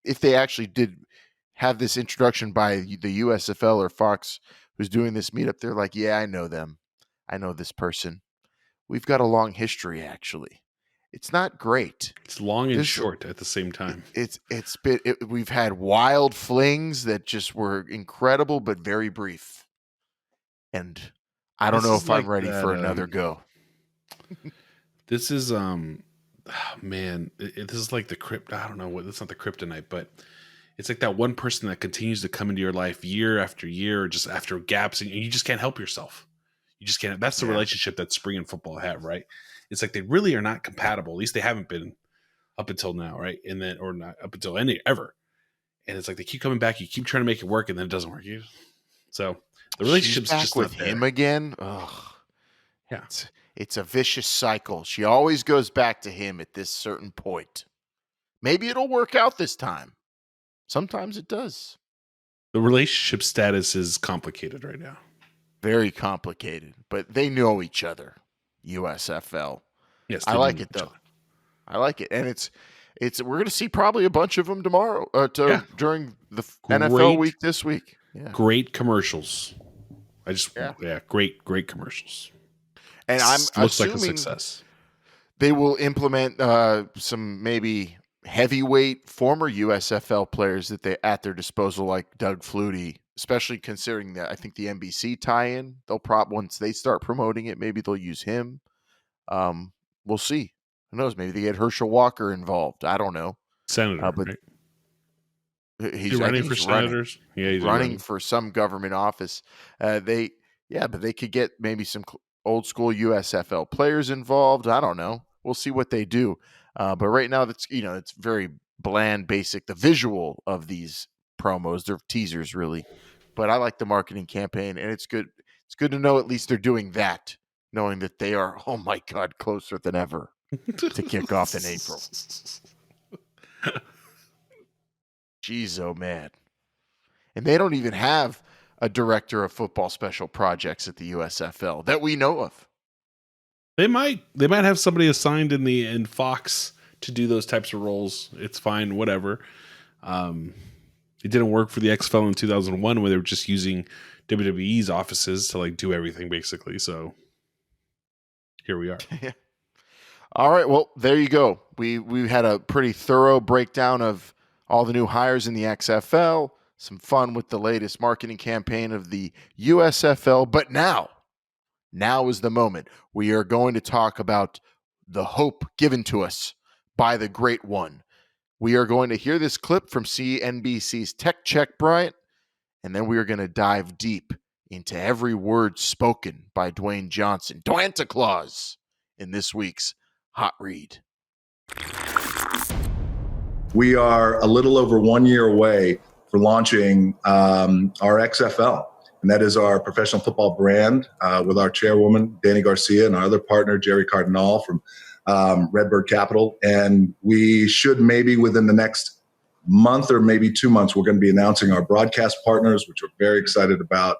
if they actually did have this introduction by the USFL or Fox, who's doing this meetup, they're like, yeah, I know them. I know this person. We've got a long history, actually. It's not great. It's long and short at the same time. We've had wild flings that just were incredible, but very brief. And I don't know if I'm ready for another go. This is man, this is like the crypt. I don't know what. It's not the kryptonite, but it's like that one person that continues to come into your life year after year, or just after gaps, and you just can't help yourself. You just can't. That's the relationship that spring and football have, right? It's like they really are not compatible. At least they haven't been up until now, right? And then, or not up until ever. And it's like they keep coming back. You keep trying to make it work, and then it doesn't work. So the relationship's back just with not there. him again. Ugh. Yeah. It's a vicious cycle. She always goes back to him at this certain point. Maybe it'll work out this time. Sometimes it does. The relationship status is complicated right now. Very complicated, but they know each other. USFL. Yes, I like it though. I like it, and it's we're going to see probably a bunch of them tomorrow during the NFL week this week. Yeah. Great commercials. Great commercials. And I'm looks like a assuming success. They will implement some maybe heavyweight former USFL players that they at their disposal, like Doug Flutie, especially considering that I think the NBC tie-in, once they start promoting it, maybe they'll use him. We'll see. Who knows? Maybe they get Herschel Walker involved. I don't know. Senator, but right? He's running for senators. Yeah, he's running for some government office. But they could get maybe some old school USFL players involved. I don't know. We'll see what they do. But right now, it's very bland, basic. The visual of these promos, they're teasers, really. But I like the marketing campaign, and it's good. It's good to know at least they're doing that, knowing that they are, oh my God, closer than ever to kick off in April. Jeez, oh man. And they don't even have a director of football special projects at the USFL that we know of. They might have somebody assigned in Fox to do those types of roles. It's fine, whatever. It didn't work for the XFL in 2001 where they were just using WWE's offices to like do everything basically. So here we are. All right. Well, there you go. We had a pretty thorough breakdown of all the new hires in the XFL, some fun with the latest marketing campaign of the USFL. But now is the moment. We are going to talk about the hope given to us by the Great One. We are going to hear this clip from CNBC's TechCheck, Bryant, and then we are going to dive deep into every word spoken by Dwayne Johnson, Dwanta Claus, in this week's Hot Read. We are a little over 1 year away for launching our XFL, and that is our professional football brand with our chairwoman, Danny Garcia, and our other partner, Jerry Cardinal from Redbird Capital. And we should maybe within the next month or maybe 2 months, we're going to be announcing our broadcast partners, which we're very excited about,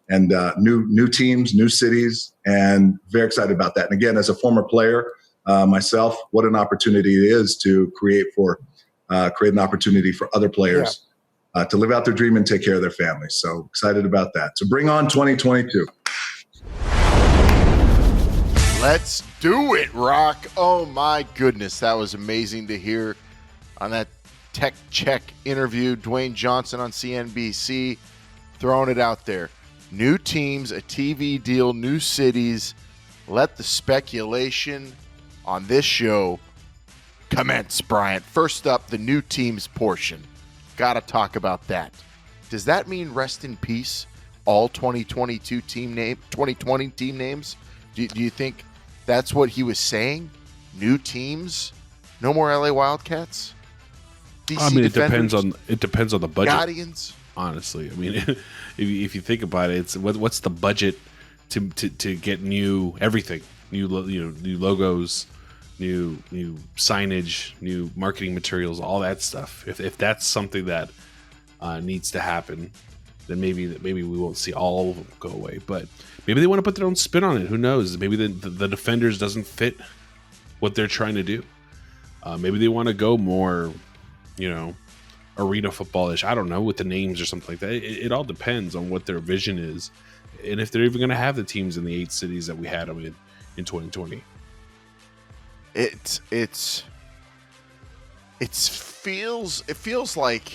and new teams, new cities, and very excited about that. And again, as a former player myself, what an opportunity it is to create an opportunity for other players to live out their dream and take care of their families. So excited about that. So bring on 2022. Let's do it, Rock. Oh my goodness. That was amazing to hear on that TechCheck interview. Dwayne Johnson on CNBC throwing it out there. New teams, a TV deal, new cities. Let the speculation on this show commence, Bryant. First up, the new teams portion. Got to talk about that. Does that mean rest in peace all 2020 team names? Do you think that's what he was saying? New teams? No more LA Wildcats? DC I mean, Defenders? it depends on the budget. Guardians? Honestly, I mean, if you think about it, it's what's the budget to get new everything, new logos, new signage, new marketing materials, all that stuff. If that's something that needs to happen, then maybe we won't see all of them go away. But maybe they want to put their own spin on it. Who knows? Maybe the Defenders doesn't fit what they're trying to do. Maybe they want to go more, arena football-ish. I don't know, with the names or something like that. It all depends on what their vision is, and if they're even going to have the teams in the 8 cities that we had them in 2020. It feels like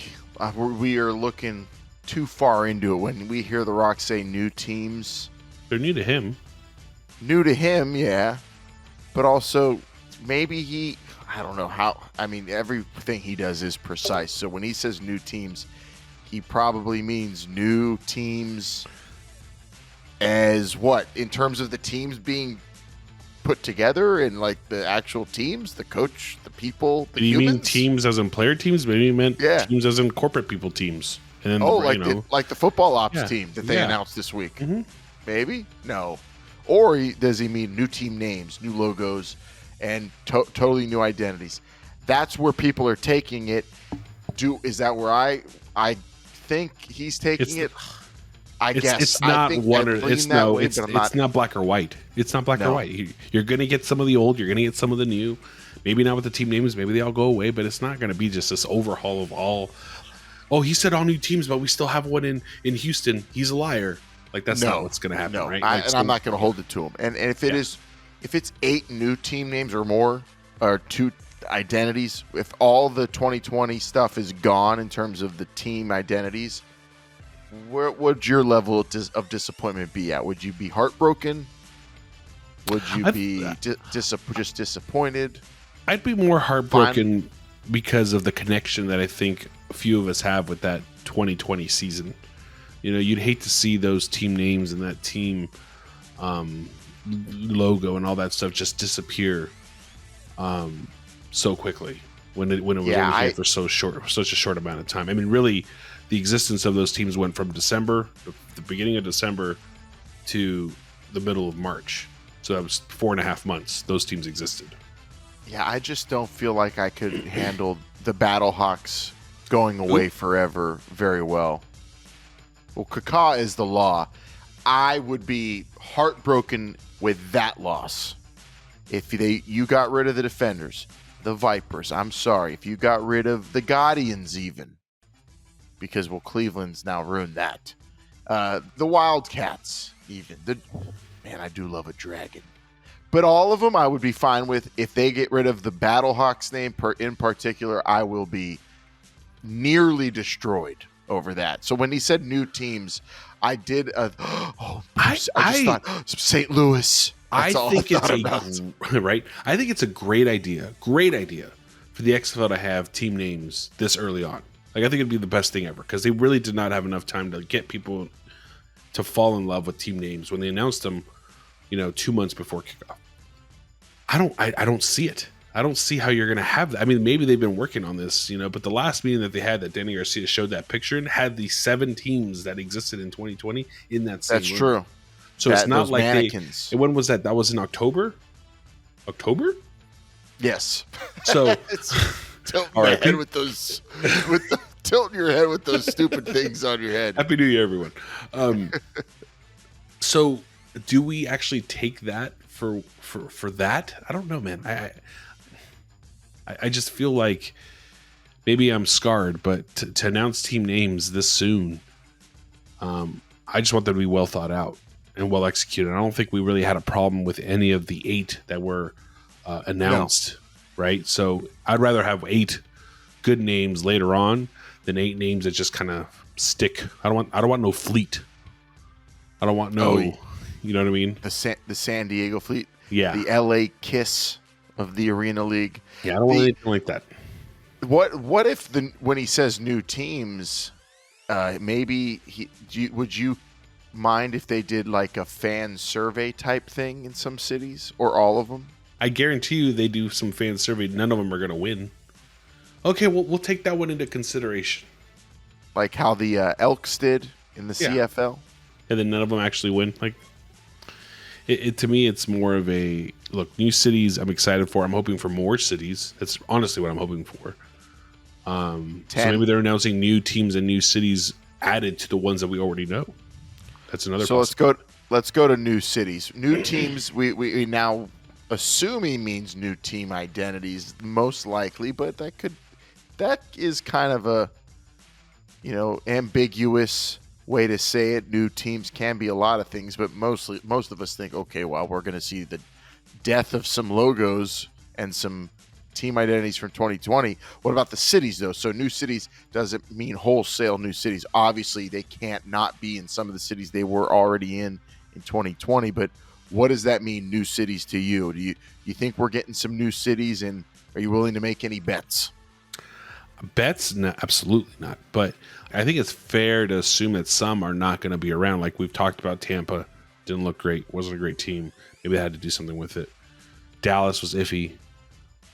we are looking too far into it when we hear The Rock say new teams. They're new to him. New to him, yeah. But also, maybe I don't know how. I mean, everything he does is precise. So when he says new teams, he probably means new teams as what? In terms of the teams being put together and like the actual teams, the coach, the people, the humans? You mean teams as in player teams? Maybe you meant teams as in corporate people teams. And then like the football ops team that they announced this week. Mm-hmm. Maybe? No. Or does he mean new team names, new logos, and totally new identities? That's where people are taking it. Is that where I think he's taking it? I guess it's not one or it's no. It's not black or white. It's not black or white. You're going to get some of the old. You're going to get some of the new. Maybe not with the team names. Maybe they all go away. But it's not going to be just this overhaul of all. Oh, he said all new teams, but we still have one in Houston. He's a liar. Like that's not what's going to happen, right? I'm not going to hold it to him. And if it's 8 new team names or more, or 2 identities, if all the 2020 stuff is gone in terms of the team identities, where would your level of disappointment be at? Would you be heartbroken? Would you be just disappointed? I'd be more heartbroken because of the connection that I think a few of us have with that 2020 season. You know, you'd hate to see those team names and that team logo and all that stuff just disappear so quickly when it was only here for such a short amount of time. I mean, really, the existence of those teams went from the beginning of December to the middle of March. So that was 4.5 months those teams existed. Yeah, I just don't feel like I could handle the Battlehawks going away forever very well. Well, Kaká is the law. I would be heartbroken with that loss. If you got rid of the Defenders, the Vipers, I'm sorry. If you got rid of the Guardians even, because, well, Cleveland's now ruined that. The Wildcats even. Man, I do love a dragon. But all of them I would be fine with. If they get rid of the Battlehawks name in particular, I will be nearly destroyed over that. So when he said new teams, I did I just thought St. Louis. I think it's a great idea for the XFL to have team names this early on. Like, I think it'd be the best thing ever, because they really did not have enough time to get people to fall in love with team names when they announced them, 2 months before kickoff. I don't see it. I don't see how you're going to have that. I mean, maybe they've been working on this, but the last meeting that they had that Danny Garcia showed that picture and had the 7 teams that existed in 2020 in that same That's room. true. So it's not like mannequins. When was that? That was in October? October? Yes. So tilting your head with those tilting your head with those stupid things on your head. Happy New Year, everyone. So do we actually take that for that? I don't know, man. I just feel like maybe I'm scarred, but to announce team names this soon, I just want them to be well thought out and well executed. I don't think we really had a problem with any of the 8 that were announced, right? So I'd rather have 8 good names later on than 8 names that just kind of stick. I don't want no fleet. I don't want no, you know what I mean? The San Diego Fleet. Yeah. The LA Kiss of the Arena League. Yeah, I don't want anything like that. What if when he says new teams, maybe would you mind if they did like a fan survey type thing in some cities or all of them? I guarantee you they do some fan survey. None of them are going to win. Okay, well, we'll take that one into consideration. Like how the Elks did in the CFL? And then none of them actually win. Like, to me, it's more of a, look, new cities I'm excited for. I'm hoping for more cities. That's honestly what I'm hoping for. So maybe they're announcing new teams and new cities added to the ones that we already know. That's another. So let's go to new cities. New teams, we now assuming means new team identities, most likely, but that is kind of a ambiguous way to say it. New teams can be a lot of things, but most of us think, okay, well, we're going to see the death of some logos and some team identities from 2020. What about the cities, though? So new cities doesn't mean wholesale new cities. Obviously, they can't not be in some of the cities they were already in 2020, but what does that mean, new cities, to you? Do you think we're getting some new cities, and are you willing to make any bets? Bets? No, absolutely not. But I think it's fair to assume that some are not going to be around. Like we've talked about, Tampa didn't look great, wasn't a great team. Maybe they had to do something with it. Dallas was iffy.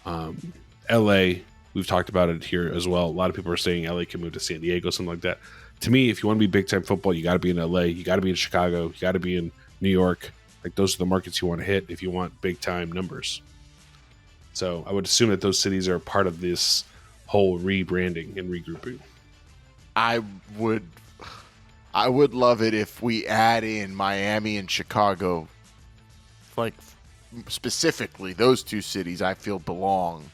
LA, we've talked about it here as well. A lot of people are saying LA can move to San Diego, something like that. To me, if you want to be big time football, you got to be in LA, you got to be in Chicago, you got to be in New York, Like those are the markets you want to hit if you want big time numbers. So I would assume that those cities are part of this whole rebranding and regrouping. I would love it if we add in Miami and Chicago, like specifically those two cities. I feel belong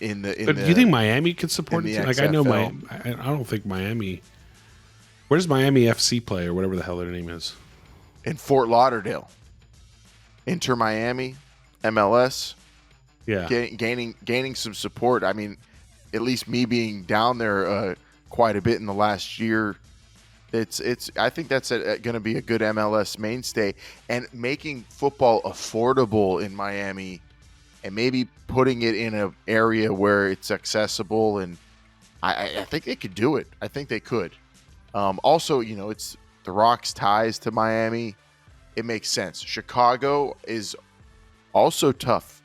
in the. But do you think Miami could support it? Like XFL. I know I don't think Miami. Where does Miami FC play or whatever the hell their name is? In Fort Lauderdale, Inter Miami, MLS. Yeah, gaining some support. I mean, at least me being down there quite a bit in the last year, it's. I think that's going to be a good MLS mainstay, and making football affordable in Miami, and maybe putting it in an area where it's accessible. And I think they could do it. I think they could. Also, it's the Rock's ties to Miami. It makes sense. Chicago is also tough.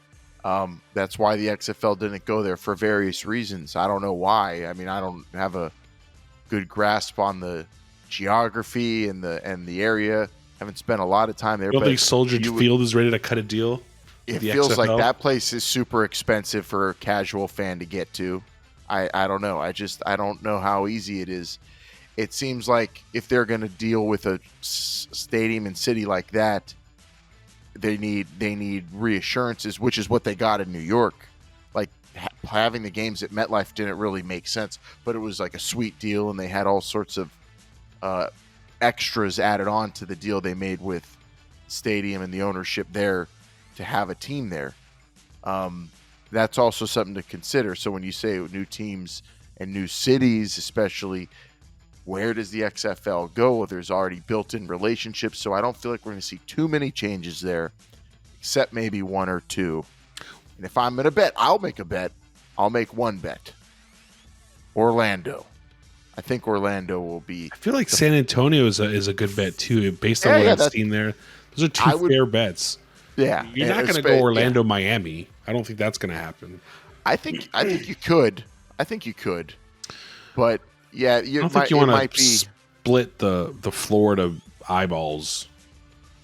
That's why the XFL didn't go there for various reasons. I don't know why. I mean, I don't have a good grasp on the geography and the area. Haven't spent a lot of time there. You don't think Soldier Field is ready to cut a deal? It feels like that place is super expensive for a casual fan to get to. I don't know. I don't know how easy it is. It seems like if they're going to deal with a stadium and city like that, they need reassurances, which is what they got in New York. Like having the games at MetLife didn't really make sense, but it was like a sweet deal, and they had all sorts of extras added on to the deal they made with stadium and the ownership there to have a team there. That's also something to consider. So when you say new teams and new cities, especially, where does the XFL go? Well, there's already built-in relationships, so I don't feel like we're going to see too many changes there, except maybe one or two. And if I'm going to bet, I'll make a bet. I'll make one bet. Orlando. I think Orlando will be. I feel like San Antonio is a good bet too, based on what I've seen there. Those are two fair bets. Yeah, you're not going to go Orlando, Miami. I don't think that's going to happen. I think you could. But. Yeah, I don't think you want to split the Florida eyeballs.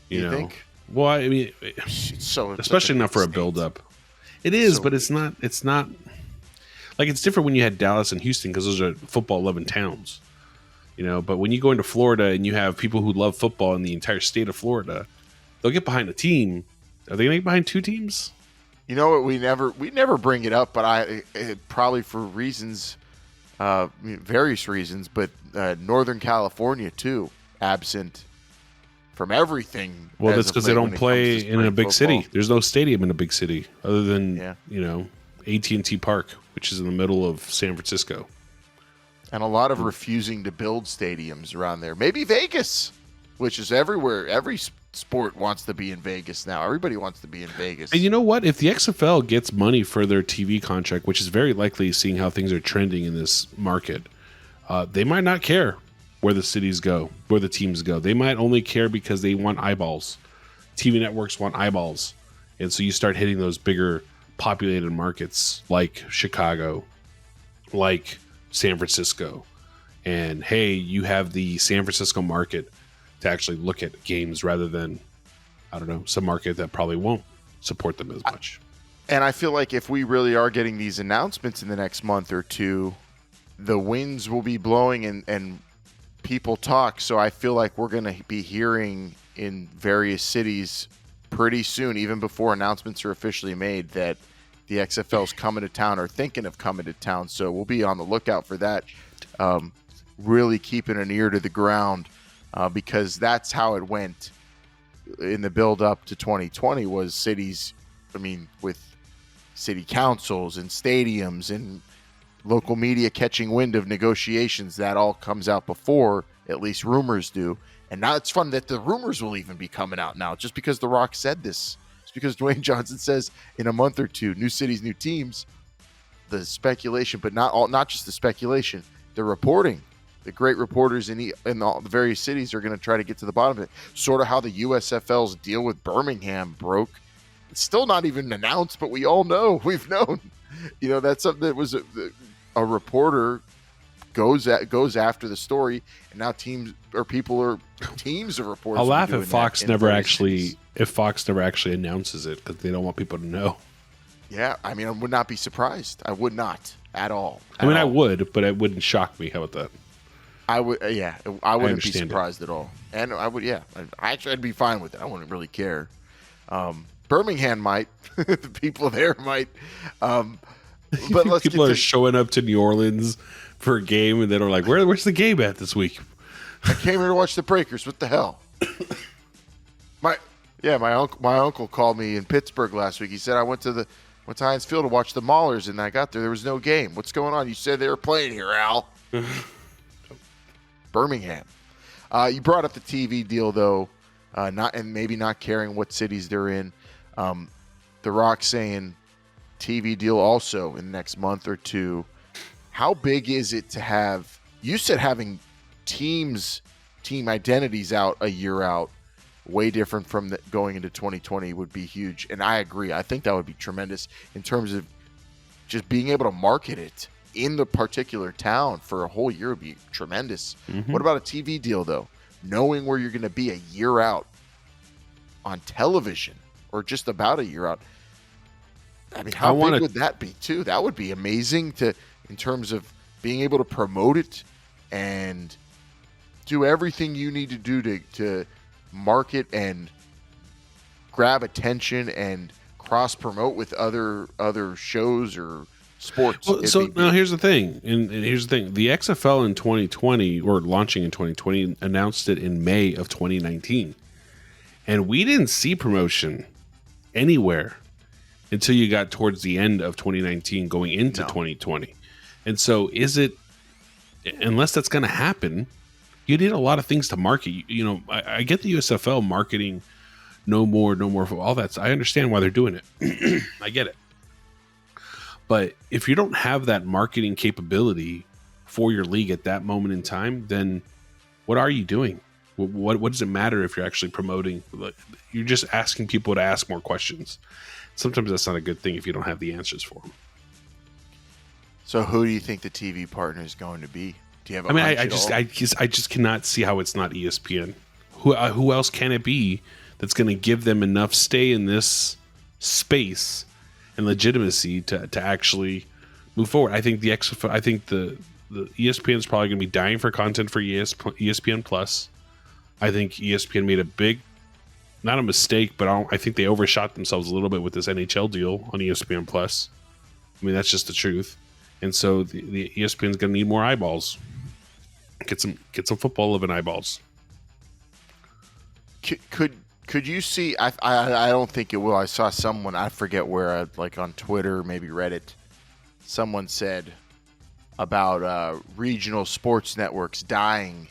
You know? Think? Well, I mean, so especially not for a build-up. It is, but it's not. It's not like it's different when you had Dallas and Houston because those are football-loving towns. But when you go into Florida and you have people who love football in the entire state of Florida, they'll get behind a team. Are they going to get behind two teams? You know what? We never bring it up, but probably for reasons. Various reasons, but Northern California too, absent from everything. Well, that's because they don't play in a big city. There's no stadium in a big city other than AT&T Park, which is in the middle of San Francisco. And a lot of refusing to build stadiums around there. Maybe Vegas, which is everywhere. Every sport wants to be in Vegas now. Everybody wants to be in Vegas. And you know what? If the XFL gets money for their TV contract, which is very likely seeing how things are trending in this market, they might not care where the cities go, where the teams go. They might only care because they want eyeballs. TV networks want eyeballs. And so you start hitting those bigger populated markets like Chicago, like San Francisco. And hey, you have the San Francisco market to actually look at games rather than, I don't know, some market that probably won't support them as much. And I feel like if we really are getting these announcements in the next month or two, the winds will be blowing and people talk. So I feel like we're going to be hearing in various cities pretty soon, even before announcements are officially made, that the XFL is coming to town or thinking of coming to town. So we'll be on the lookout for that. Really keeping an ear to the ground. Because that's how it went in the build up to 2020 was cities, with city councils and stadiums and local media catching wind of negotiations. That all comes out before, at least rumors do. And now it's fun that the rumors will even be coming out now just because The Rock said this. Just because Dwayne Johnson says in a month or two, new cities, new teams, the speculation, but not just the speculation, the reporting. The great reporters in all the various cities are going to try to get to the bottom of it. Sort of how the USFL's deal with Birmingham broke. It's still not even announced, but we all know. We've known. That's something that was a reporter goes after the story, and now teams are reporting. I'll laugh if Fox never actually announces it because they don't want people to know. Yeah, I mean, I would not be surprised. I would not at all. I would, but it wouldn't shock me. How about that? I would, yeah, I wouldn't be surprised at all, and I would, yeah, I'd be fine with it. I wouldn't really care. Birmingham might, the people there might, but people are showing up to New Orleans for a game, and then are like, "Where's the game at this week?" I came here to watch the Breakers. What the hell? My uncle called me in Pittsburgh last week. He said I went to Heinz Field to watch the Maulers, and I got there. There was no game. What's going on? You said they were playing here, Al. Birmingham. You brought up the TV deal, though, maybe not caring what cities they're in. The Rock saying TV deal also in the next month or two. How big is it to have? You said having team identities out a year out, way different from going into 2020 would be huge. And I agree. I think that would be tremendous in terms of just being able to market it in the particular town for a whole year would be tremendous. Mm-hmm. What about a TV deal, though? Knowing where you're going to be a year out on television or just about a year out. I mean, how big would that be, too? That would be amazing in terms of being able to promote it and do everything you need to do to market and grab attention and cross-promote with other shows or sports. Well, so now here's the thing, and here's the thing: the XFL in 2020, or launching in 2020, announced it in May of 2019, and we didn't see promotion anywhere until you got towards the end of 2019, going into 2020. And so, unless that's going to happen, you need a lot of things to market. You know, I get the USFL marketing, no more, all that. I understand why they're doing it. I get it. But if you don't have that marketing capability for your league at that moment in time, then what are you doing? What does it matter if you're actually promoting? You're just asking people to ask more questions. Sometimes that's not a good thing if you don't have the answers for them. So who do you think the TV partner is going to be? Do you have I just cannot see how it's not ESPN. Who else can it be that's going to give them enough stay in this space and legitimacy to actually move forward? I think the ESPN is probably going to be dying for content for ESPN Plus. I think ESPN made a big, not a mistake, but I think they overshot themselves a little bit with this NHL deal on ESPN Plus. I mean, that's just the truth. And so the ESPN is going to need more eyeballs. Get some football living eyeballs. Could you see? I don't think it will. I saw someone, I forget where, like on Twitter, maybe Reddit. Someone said about regional sports networks dying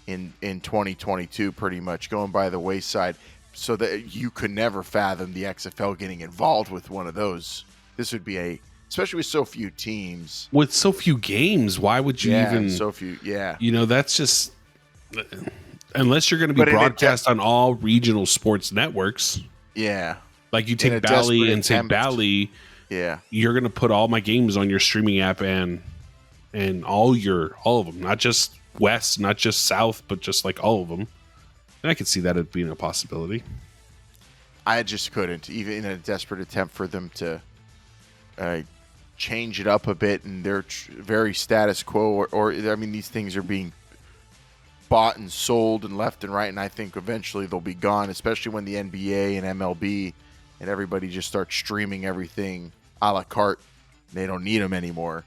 in 2022, pretty much going by the wayside, so that you could never fathom the XFL getting involved with one of those. This would be especially with so few teams, with so few games. Why would you even? So few, yeah. You know, that's just. Unless you're going to be broadcast on all regional sports networks. Yeah. Like you take Bally and say Bally. Yeah. You're going to put all my games on your streaming app and all of them, not just West, not just South, but just like all of them. And I could see that as being a possibility. I just couldn't, even in a desperate attempt for them to change it up a bit, and they're very status quo, or I mean, these things are being bought and sold and left and right, and I think eventually they'll be gone, especially when the NBA and MLB and everybody just starts streaming everything a la carte. They don't need them anymore.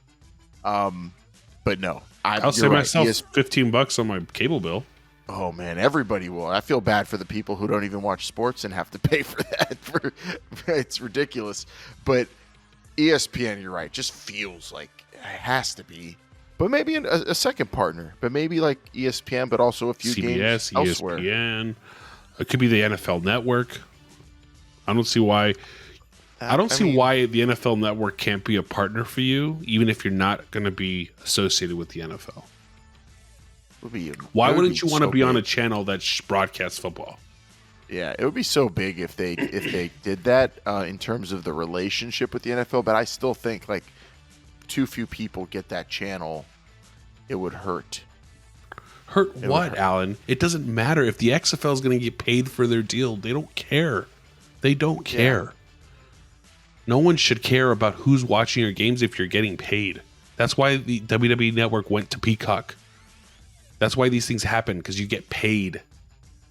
But no, I'll save myself $15 on my cable bill. Oh man, everybody will. I feel bad for the people who don't even watch sports and have to pay for that. It's ridiculous. But ESPN, you're right, just feels like it has to be. But maybe a second partner. But maybe like ESPN, but also a few games elsewhere. ESPN. It could be the NFL Network. I don't see why. I don't see why the NFL Network can't be a partner for you, even if you're not going to be associated with the NFL. Why wouldn't you want to be on a channel that broadcasts football? Yeah, it would be so big if they did that in terms of the relationship with the NFL. But I still think like too few people get that channel it would hurt. Hurt what, Alan? It doesn't matter. If the XFL is going to get paid for their deal, they don't care. They don't care. Yeah. No one should care about who's watching your games if you're getting paid. That's why the WWE Network went to Peacock. That's why these things happen, because you get paid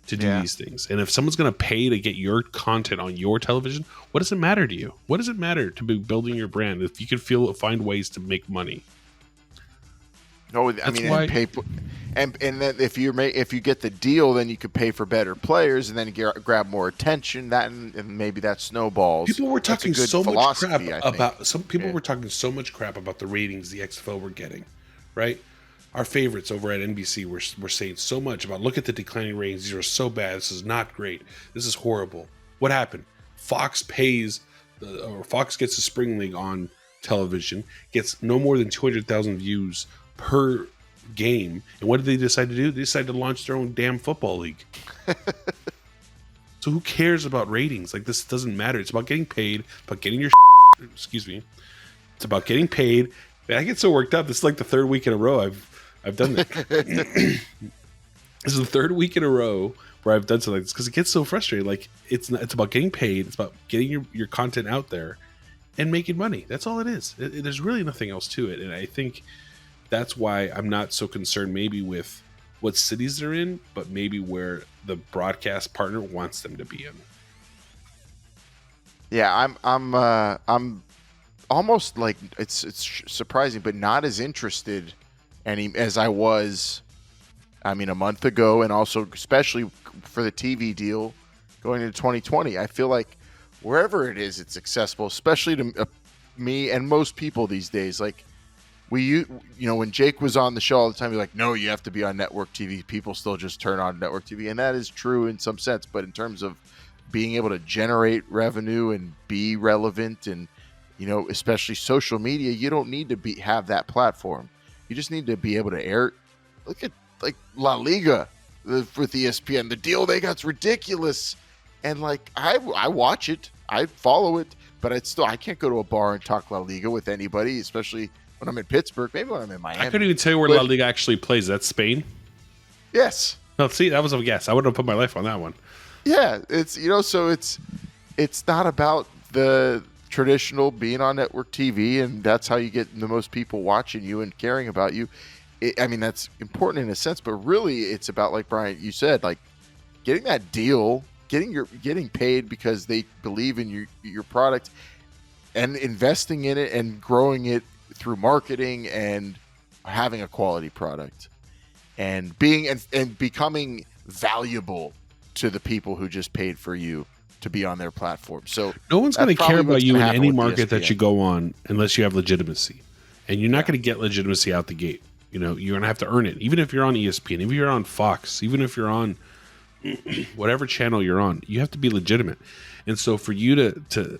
to do these things. And if someone's going to pay to get your content on your television, what does it matter to you? What does it matter to be building your brand if you can find ways to make money? No, I mean, and then if you get the deal, then you could pay for better players, and then grab more attention. And maybe that snowballs. People were talking so much crap about some people were talking so much crap about the ratings the XFL were getting, right? Our favorites over at NBC were saying so much about, look at the declining ratings. These are so bad. This is not great. This is horrible. What happened? Fox gets the Spring League on television, gets no more than 200,000 views per game. And what did they decide to do? They decided to launch their own damn football league. So who cares about ratings? Like, this doesn't matter. It's about getting paid, about getting your excuse me. It's about getting paid. Man, I get so worked up. This is like the third week in a row I've done this. This is the third week in a row where I've done something like this, because it gets so frustrating. Like, it's about getting paid. It's about getting your content out there and making money. That's all it is. There's really nothing else to it. And I think that's why I'm not so concerned maybe with what cities they're in, but maybe where the broadcast partner wants them to be in. Yeah, I'm almost like, it's surprising, but not as interested as I was, I mean, a month ago, and also especially for the TV deal going into 2020. I feel like wherever it is, it's accessible, especially to me and most people these days. Like, when Jake was on the show all the time, he's like, no, you have to be on network TV. People still just turn on network TV. And that is true in some sense. But in terms of being able to generate revenue and be relevant, and, especially social media, you don't need to have that platform. You just need to be able to air. Look at like La Liga with ESPN. The deal they got's ridiculous. And like, I watch it, I follow it, but I can't go to a bar and talk La Liga with anybody, especially when I'm in Pittsburgh, maybe when I'm in Miami. I couldn't even tell you where La Liga actually plays. That's Spain? Yes. No, see, that was a guess. I wouldn't have put my life on that one. Yeah, it's, so it's not about the traditional being on network TV, and that's how you get the most people watching you and caring about you. I mean, that's important in a sense, but really it's about, like Brian, you said, like getting that deal, getting paid because they believe in your product, and investing in it and growing it through marketing and having a quality product, and becoming valuable to the people who just paid for you to be on their platform. So no one's going to care about you in any market ESPN. That you go on unless you have legitimacy, and you're not going to get legitimacy out the gate. You're going to have to earn it. Even if you're on ESPN, even if you're on Fox, even if you're on whatever channel you're on, you have to be legitimate. And so for you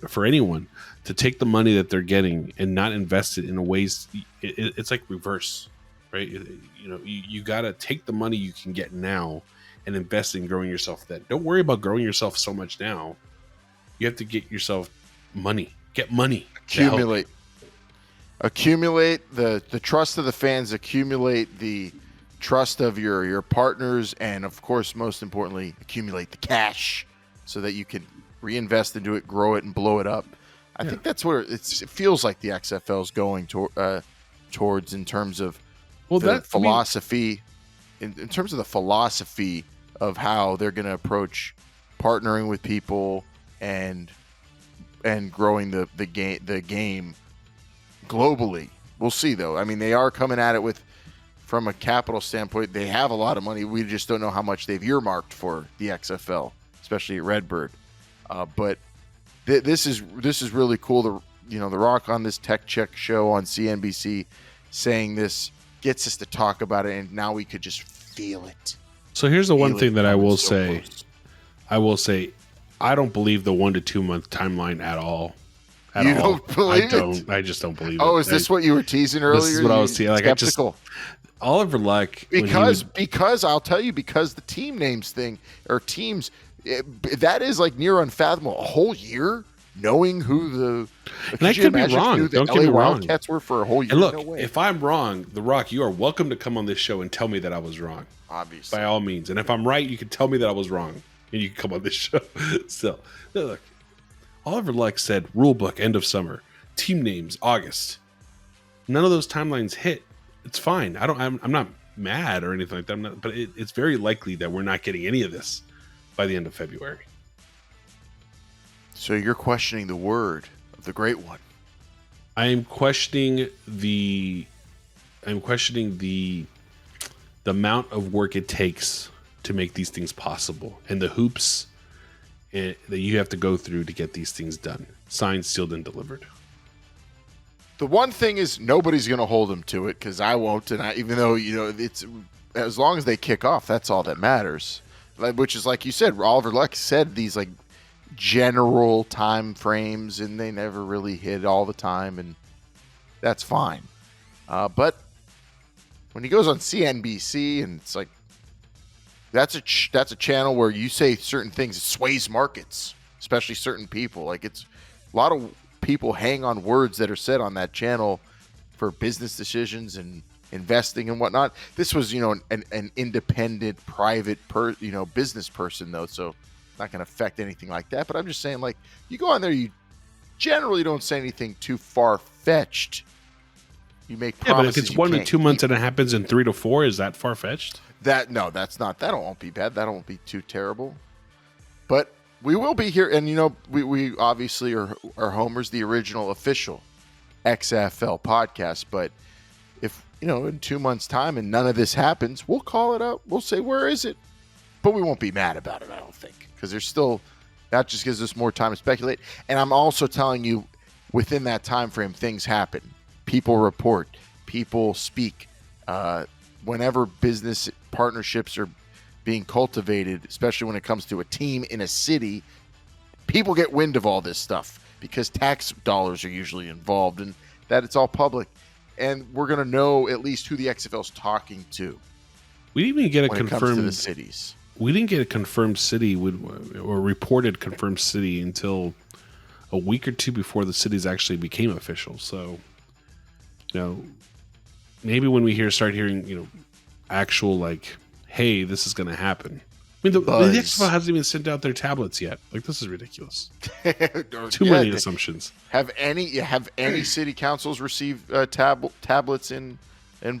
for anyone to take the money that they're getting and not invest it in ways, it's like reverse, right? You got to take the money you can get now and invest in growing yourself then. Don't worry about growing yourself so much now. You have to get yourself money. Get money. Accumulate the trust of the fans, accumulate the trust of your partners, and of course, most importantly, accumulate the cash so that you can reinvest into it, grow it, and blow it up. I think that's where it feels like the XFL is going towards in terms of philosophy. In terms of the philosophy of how they're going to approach partnering with people and growing the game globally. We'll see, though. I mean, they are coming at it from a capital standpoint. They have a lot of money. We just don't know how much they've earmarked for the XFL, especially at Redbird. But this is really cool. The Rock on this TechCheck show on CNBC saying this gets us to talk about it, and now we could just feel it. So here's the one thing that I will say. Close. I will say, I don't believe the 1 to 2 month timeline at all. You don't believe it? I just don't believe it. Oh, is this what you were teasing earlier? This is what I was teasing. Like, skeptical. Oliver Luck. Because I'll tell you, because the team names thing, or teams, that is like near unfathomable. A whole year knowing who the and I could be wrong. Don't get me wrong. Wildcats were for a whole year. And look, no way. if I'm wrong, The Rock, you are welcome to come on this show and tell me that I was wrong. Obviously, by all means. And if I'm right, you can tell me that I was wrong, and you can come on this show. So, look, Oliver Luck said rule book end of summer, team names August. None of those timelines hit. It's fine. I'm not mad or anything like that. But it's very likely that we're not getting any of this by the end of February. So you're questioning the word of the great one. I'm questioning the amount of work it takes to make these things possible and the hoops that you have to go through to get these things done. Signed, sealed, and delivered. The one thing is nobody's going to hold them to it because I won't. And even though, it's as long as they kick off, that's all that matters. Which is like you said, Oliver Luck said these like general time frames and they never really hit all the time. And that's fine. But when he goes on CNBC and it's like, that's a channel where you say certain things, it sways markets, especially certain people. Like it's a lot of people hang on words that are said on that channel for business decisions and investing and whatnot. This was, an independent, private, business person though, so not going to affect anything like that. But I'm just saying, like, you go on there, you generally don't say anything too far fetched. You make promises. Yeah, but if it's 1 to 2 months and it happens in 3 to 4, is that far fetched? No, that's not. That won't be bad. That won't be too terrible. But we will be here, and we obviously are Homer's the original official XFL podcast. But if in 2 months' time and none of this happens, we'll call it out. We'll say, where is it? But we won't be mad about it, I don't think, because there's still, that just gives us more time to speculate. And I'm also telling you, within that time frame, things happen. People report. People speak. Whenever business partnerships are being cultivated, especially when it comes to a team in a city, people get wind of all this stuff because tax dollars are usually involved and that it's all public. And we're going to know at least who the XFL is talking to. We didn't even get a when confirmed it comes to the cities. We didn't get a confirmed city or reported confirmed city until a week or two before the cities actually became official. So, maybe when we start hearing, actual like, hey, this is going to happen. I mean, the XFL hasn't even sent out their tablets yet. Like, this is ridiculous. Too many assumptions. Have any city councils received tablets in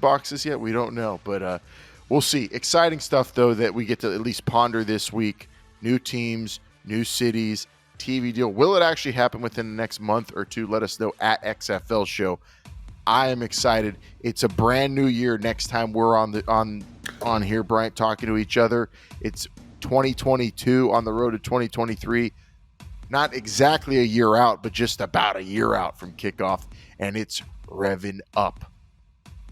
boxes yet? We don't know, but we'll see. Exciting stuff though that we get to at least ponder this week. New teams, new cities, TV deal. Will it actually happen within the next month or two? Let us know at XFL Show. I am excited. It's a brand new year. Next time we're on here, Bryant, talking to each other. It's 2022 on the road to 2023. Not exactly a year out, but just about a year out from kickoff, and it's revving up.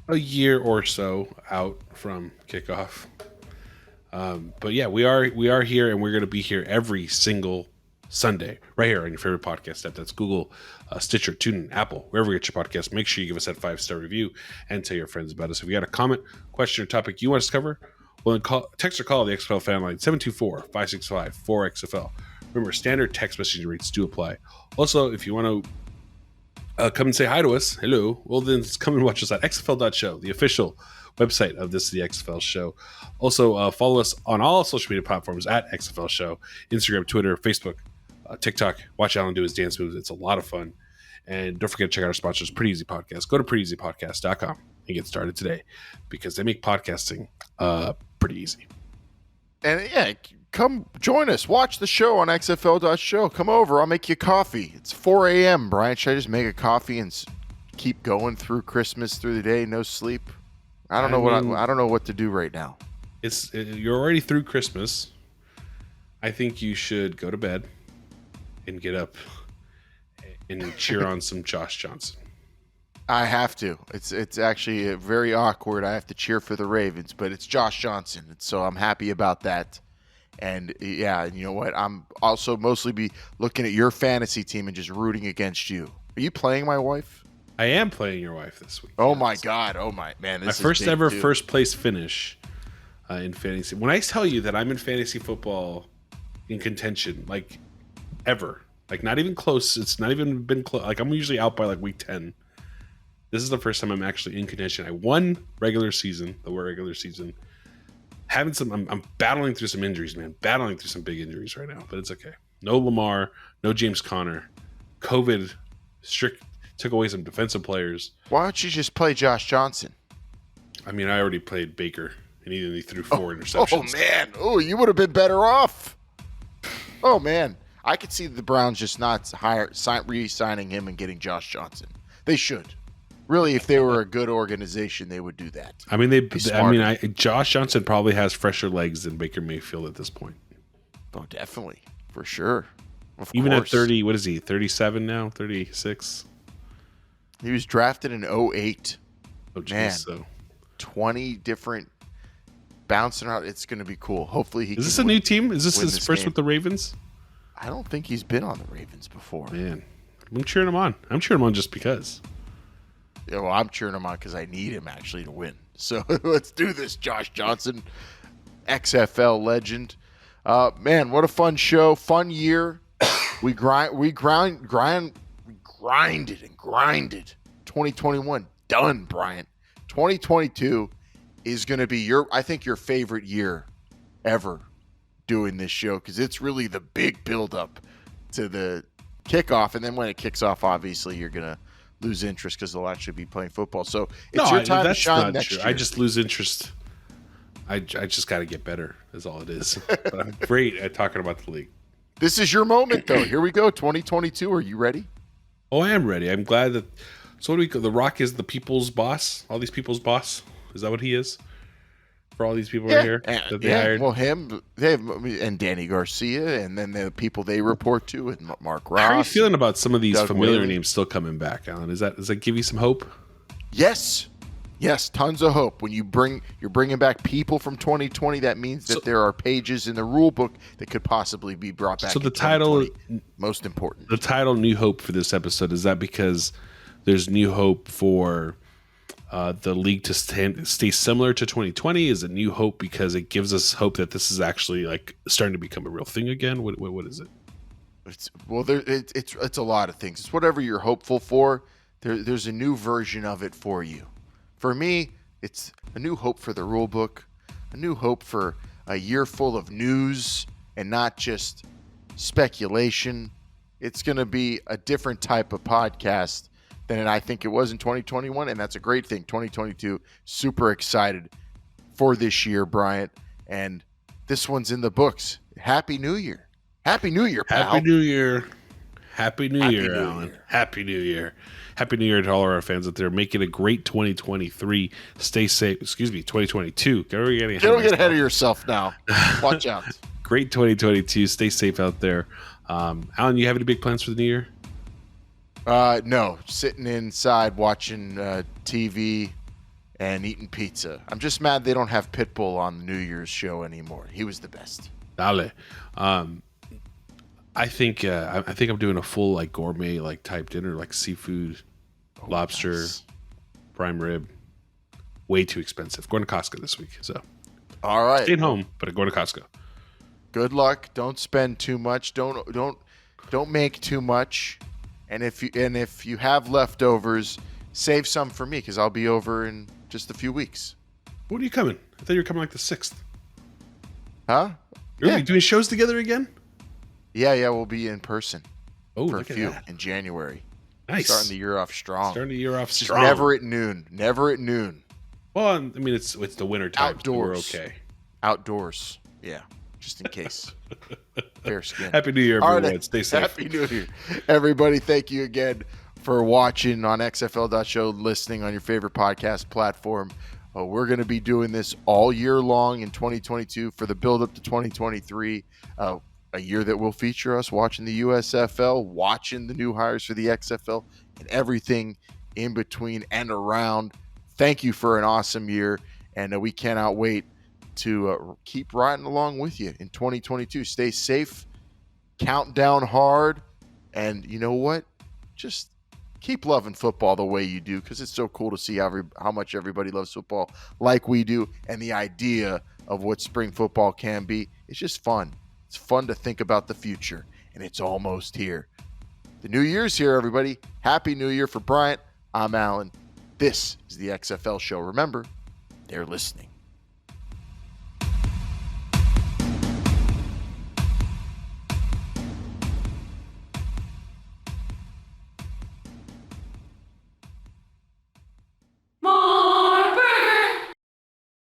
A year or so out from kickoff. But yeah, we are here, and we're going to be here every single Sunday, right here on your favorite podcast app. That's Google, Stitcher, TuneIn, Apple, wherever you get your podcast. Make sure you give us that 5-star review and tell your friends about us. If you got a comment, question, or topic you want us to cover, well, then text or call the XFL fan line 724-565-4XFL. Remember, standard text messaging rates do apply. Also, if you want to come and say hi to us, hello, well, then come and watch us at XFL.show, the official website of This is the XFL Show. Also, follow us on all social media platforms at XFL Show, Instagram, Twitter, Facebook, TikTok. Watch Alan do his dance moves. It's a lot of fun. And don't forget to check out our sponsors, Pretty Easy Podcast. Go to prettyeasypodcast.com and get started today because they make podcasting pretty easy. And yeah, come join us. Watch the show on XFL.show. Come over. I'll make you coffee. It's 4 a.m., Brian. Should I just make a coffee and keep going through Christmas, through the day, no sleep? I don't know what to do right now. You're already through Christmas. I think you should go to bed and get up and cheer on some Josh Johnson. I have to. It's actually very awkward. I have to cheer for the Ravens, but it's Josh Johnson, so I'm happy about that. And yeah, you know what? I'm also mostly be looking at your fantasy team and just rooting against you. Are you playing my wife? I am playing your wife this week. Oh my God! Oh my man! This my first ever first place finish in fantasy. When I tell you that I'm in fantasy football in contention, like ever, Like, not even close. It's not even been close. Like, I'm usually out by like week 10. This is the first time I'm actually in contention. I won the regular season. I'm battling through some injuries, man. Battling through some big injuries right now, but it's okay. No Lamar, no James Conner. COVID took away some defensive players. Why don't you just play Josh Johnson? I mean, I already played Baker, and he threw 4 interceptions. Oh, man. Oh, you would have been better off. Oh, man. I could see the Browns just not re-signing him and getting Josh Johnson. They should. Really, if they were a good organization, they would do that. I mean, Josh Johnson probably has fresher legs than Baker Mayfield at this point. Oh, definitely. For sure. Even at 30, what is he, 37 now, 36? He was drafted in 08. Oh, geez, man, so 20 different bouncing out. It's going to be cool. Hopefully he Is this a new team? Is this his first game with the Ravens? I don't think he's been on the Ravens before. Man, I'm cheering him on. I'm cheering him on just because. Yeah, well, I'm cheering him on because I need him actually to win. So let's do this, Josh Johnson, XFL legend. Man, what a fun show, fun year. We grinded and grinded. 2021 done, Bryant. 2022 is going to be I think your favorite year ever doing this show because it's really the big build-up to the kickoff, and then when it kicks off, obviously you're going to lose interest because they'll actually be playing football. So it's your time to shine next year. I just lose interest. I just got to get better is all it is. But I'm great at talking about the league. This is your moment, though. Here we go, 2022. Are you ready? Oh, I am ready. I'm glad that. So what do we call The Rock is the people's boss? All these people's boss? Is that what he is? For all these people right here that they hired? Well, him, and Danny Garcia, and then the people they report to, and Mark Ross. How are you feeling about some of these Doug familiar Whaley names still coming back, Alan? Does that give you some hope? Yes, tons of hope. When you're bringing back people from 2020, that means that there are pages in the rule book that could possibly be brought back. So the title, most important. The title, New Hope, for this episode, is that because there's new hope for the league to stay similar to 2020? Is it new hope because it gives us hope that this is actually like starting to become a real thing again? What is it? It's a lot of things. It's whatever you're hopeful for. There's a new version of it for you. For me, it's a new hope for the rule book, a new hope for a year full of news and not just speculation. It's going to be a different type of podcast than I think it was in 2021, and that's a great thing. 2022, super excited for this year, Bryant, and this one's in the books. Happy New Year. Happy New Year, pal. Happy New Year. Happy New Year, Alan. Happy New Year. Happy New Year to all of our fans out there. Make it a great 2023. Stay safe. 2022. Don't get ahead of yourself now. Watch out. Great 2022. Stay safe out there. Alan, you have any big plans for the new year? No. Sitting inside watching TV and eating pizza. I'm just mad they don't have Pitbull on the New Year's show anymore. He was the best. Dale. I think I'm doing a full like gourmet like type dinner, like seafood, lobster, nice. prime rib. Way too expensive. Going to Costco this week. So all right. Staying home, but I'm going to Costco. Good luck. Don't spend too much. Don't make too much. And if you have leftovers, save some for me because I'll be over in just a few weeks. When are you coming? I thought you were coming like the 6th. Huh? Are we doing shows together again? Yeah, we'll be in person for a few in January. Nice. Starting the year off strong. Just never at noon. Well, I mean, it's the winter time. Outdoors. So we're okay. Outdoors. Yeah, just in case. Fair skin. Happy New Year, everyone. Right. Stay safe. Happy New Year. Everybody, thank you again for watching on XFL.show, listening on your favorite podcast platform. We're going to be doing this all year long in 2022 for the build-up to 2023. A year that will feature us watching the USFL, watching the new hires for the XFL, and everything in between and around. Thank you for an awesome year, and we cannot wait to keep riding along with you in 2022. Stay safe, count down hard, and you know what? Just keep loving football the way you do because it's so cool to see how much everybody loves football like we do, and the idea of what spring football can be. It's just fun. It's fun to think about the future. And and it's almost here. The new year's here, everybody. Happy New Year for Bryant. I'm Alan. This is the XFL Show. Remember, they're listening.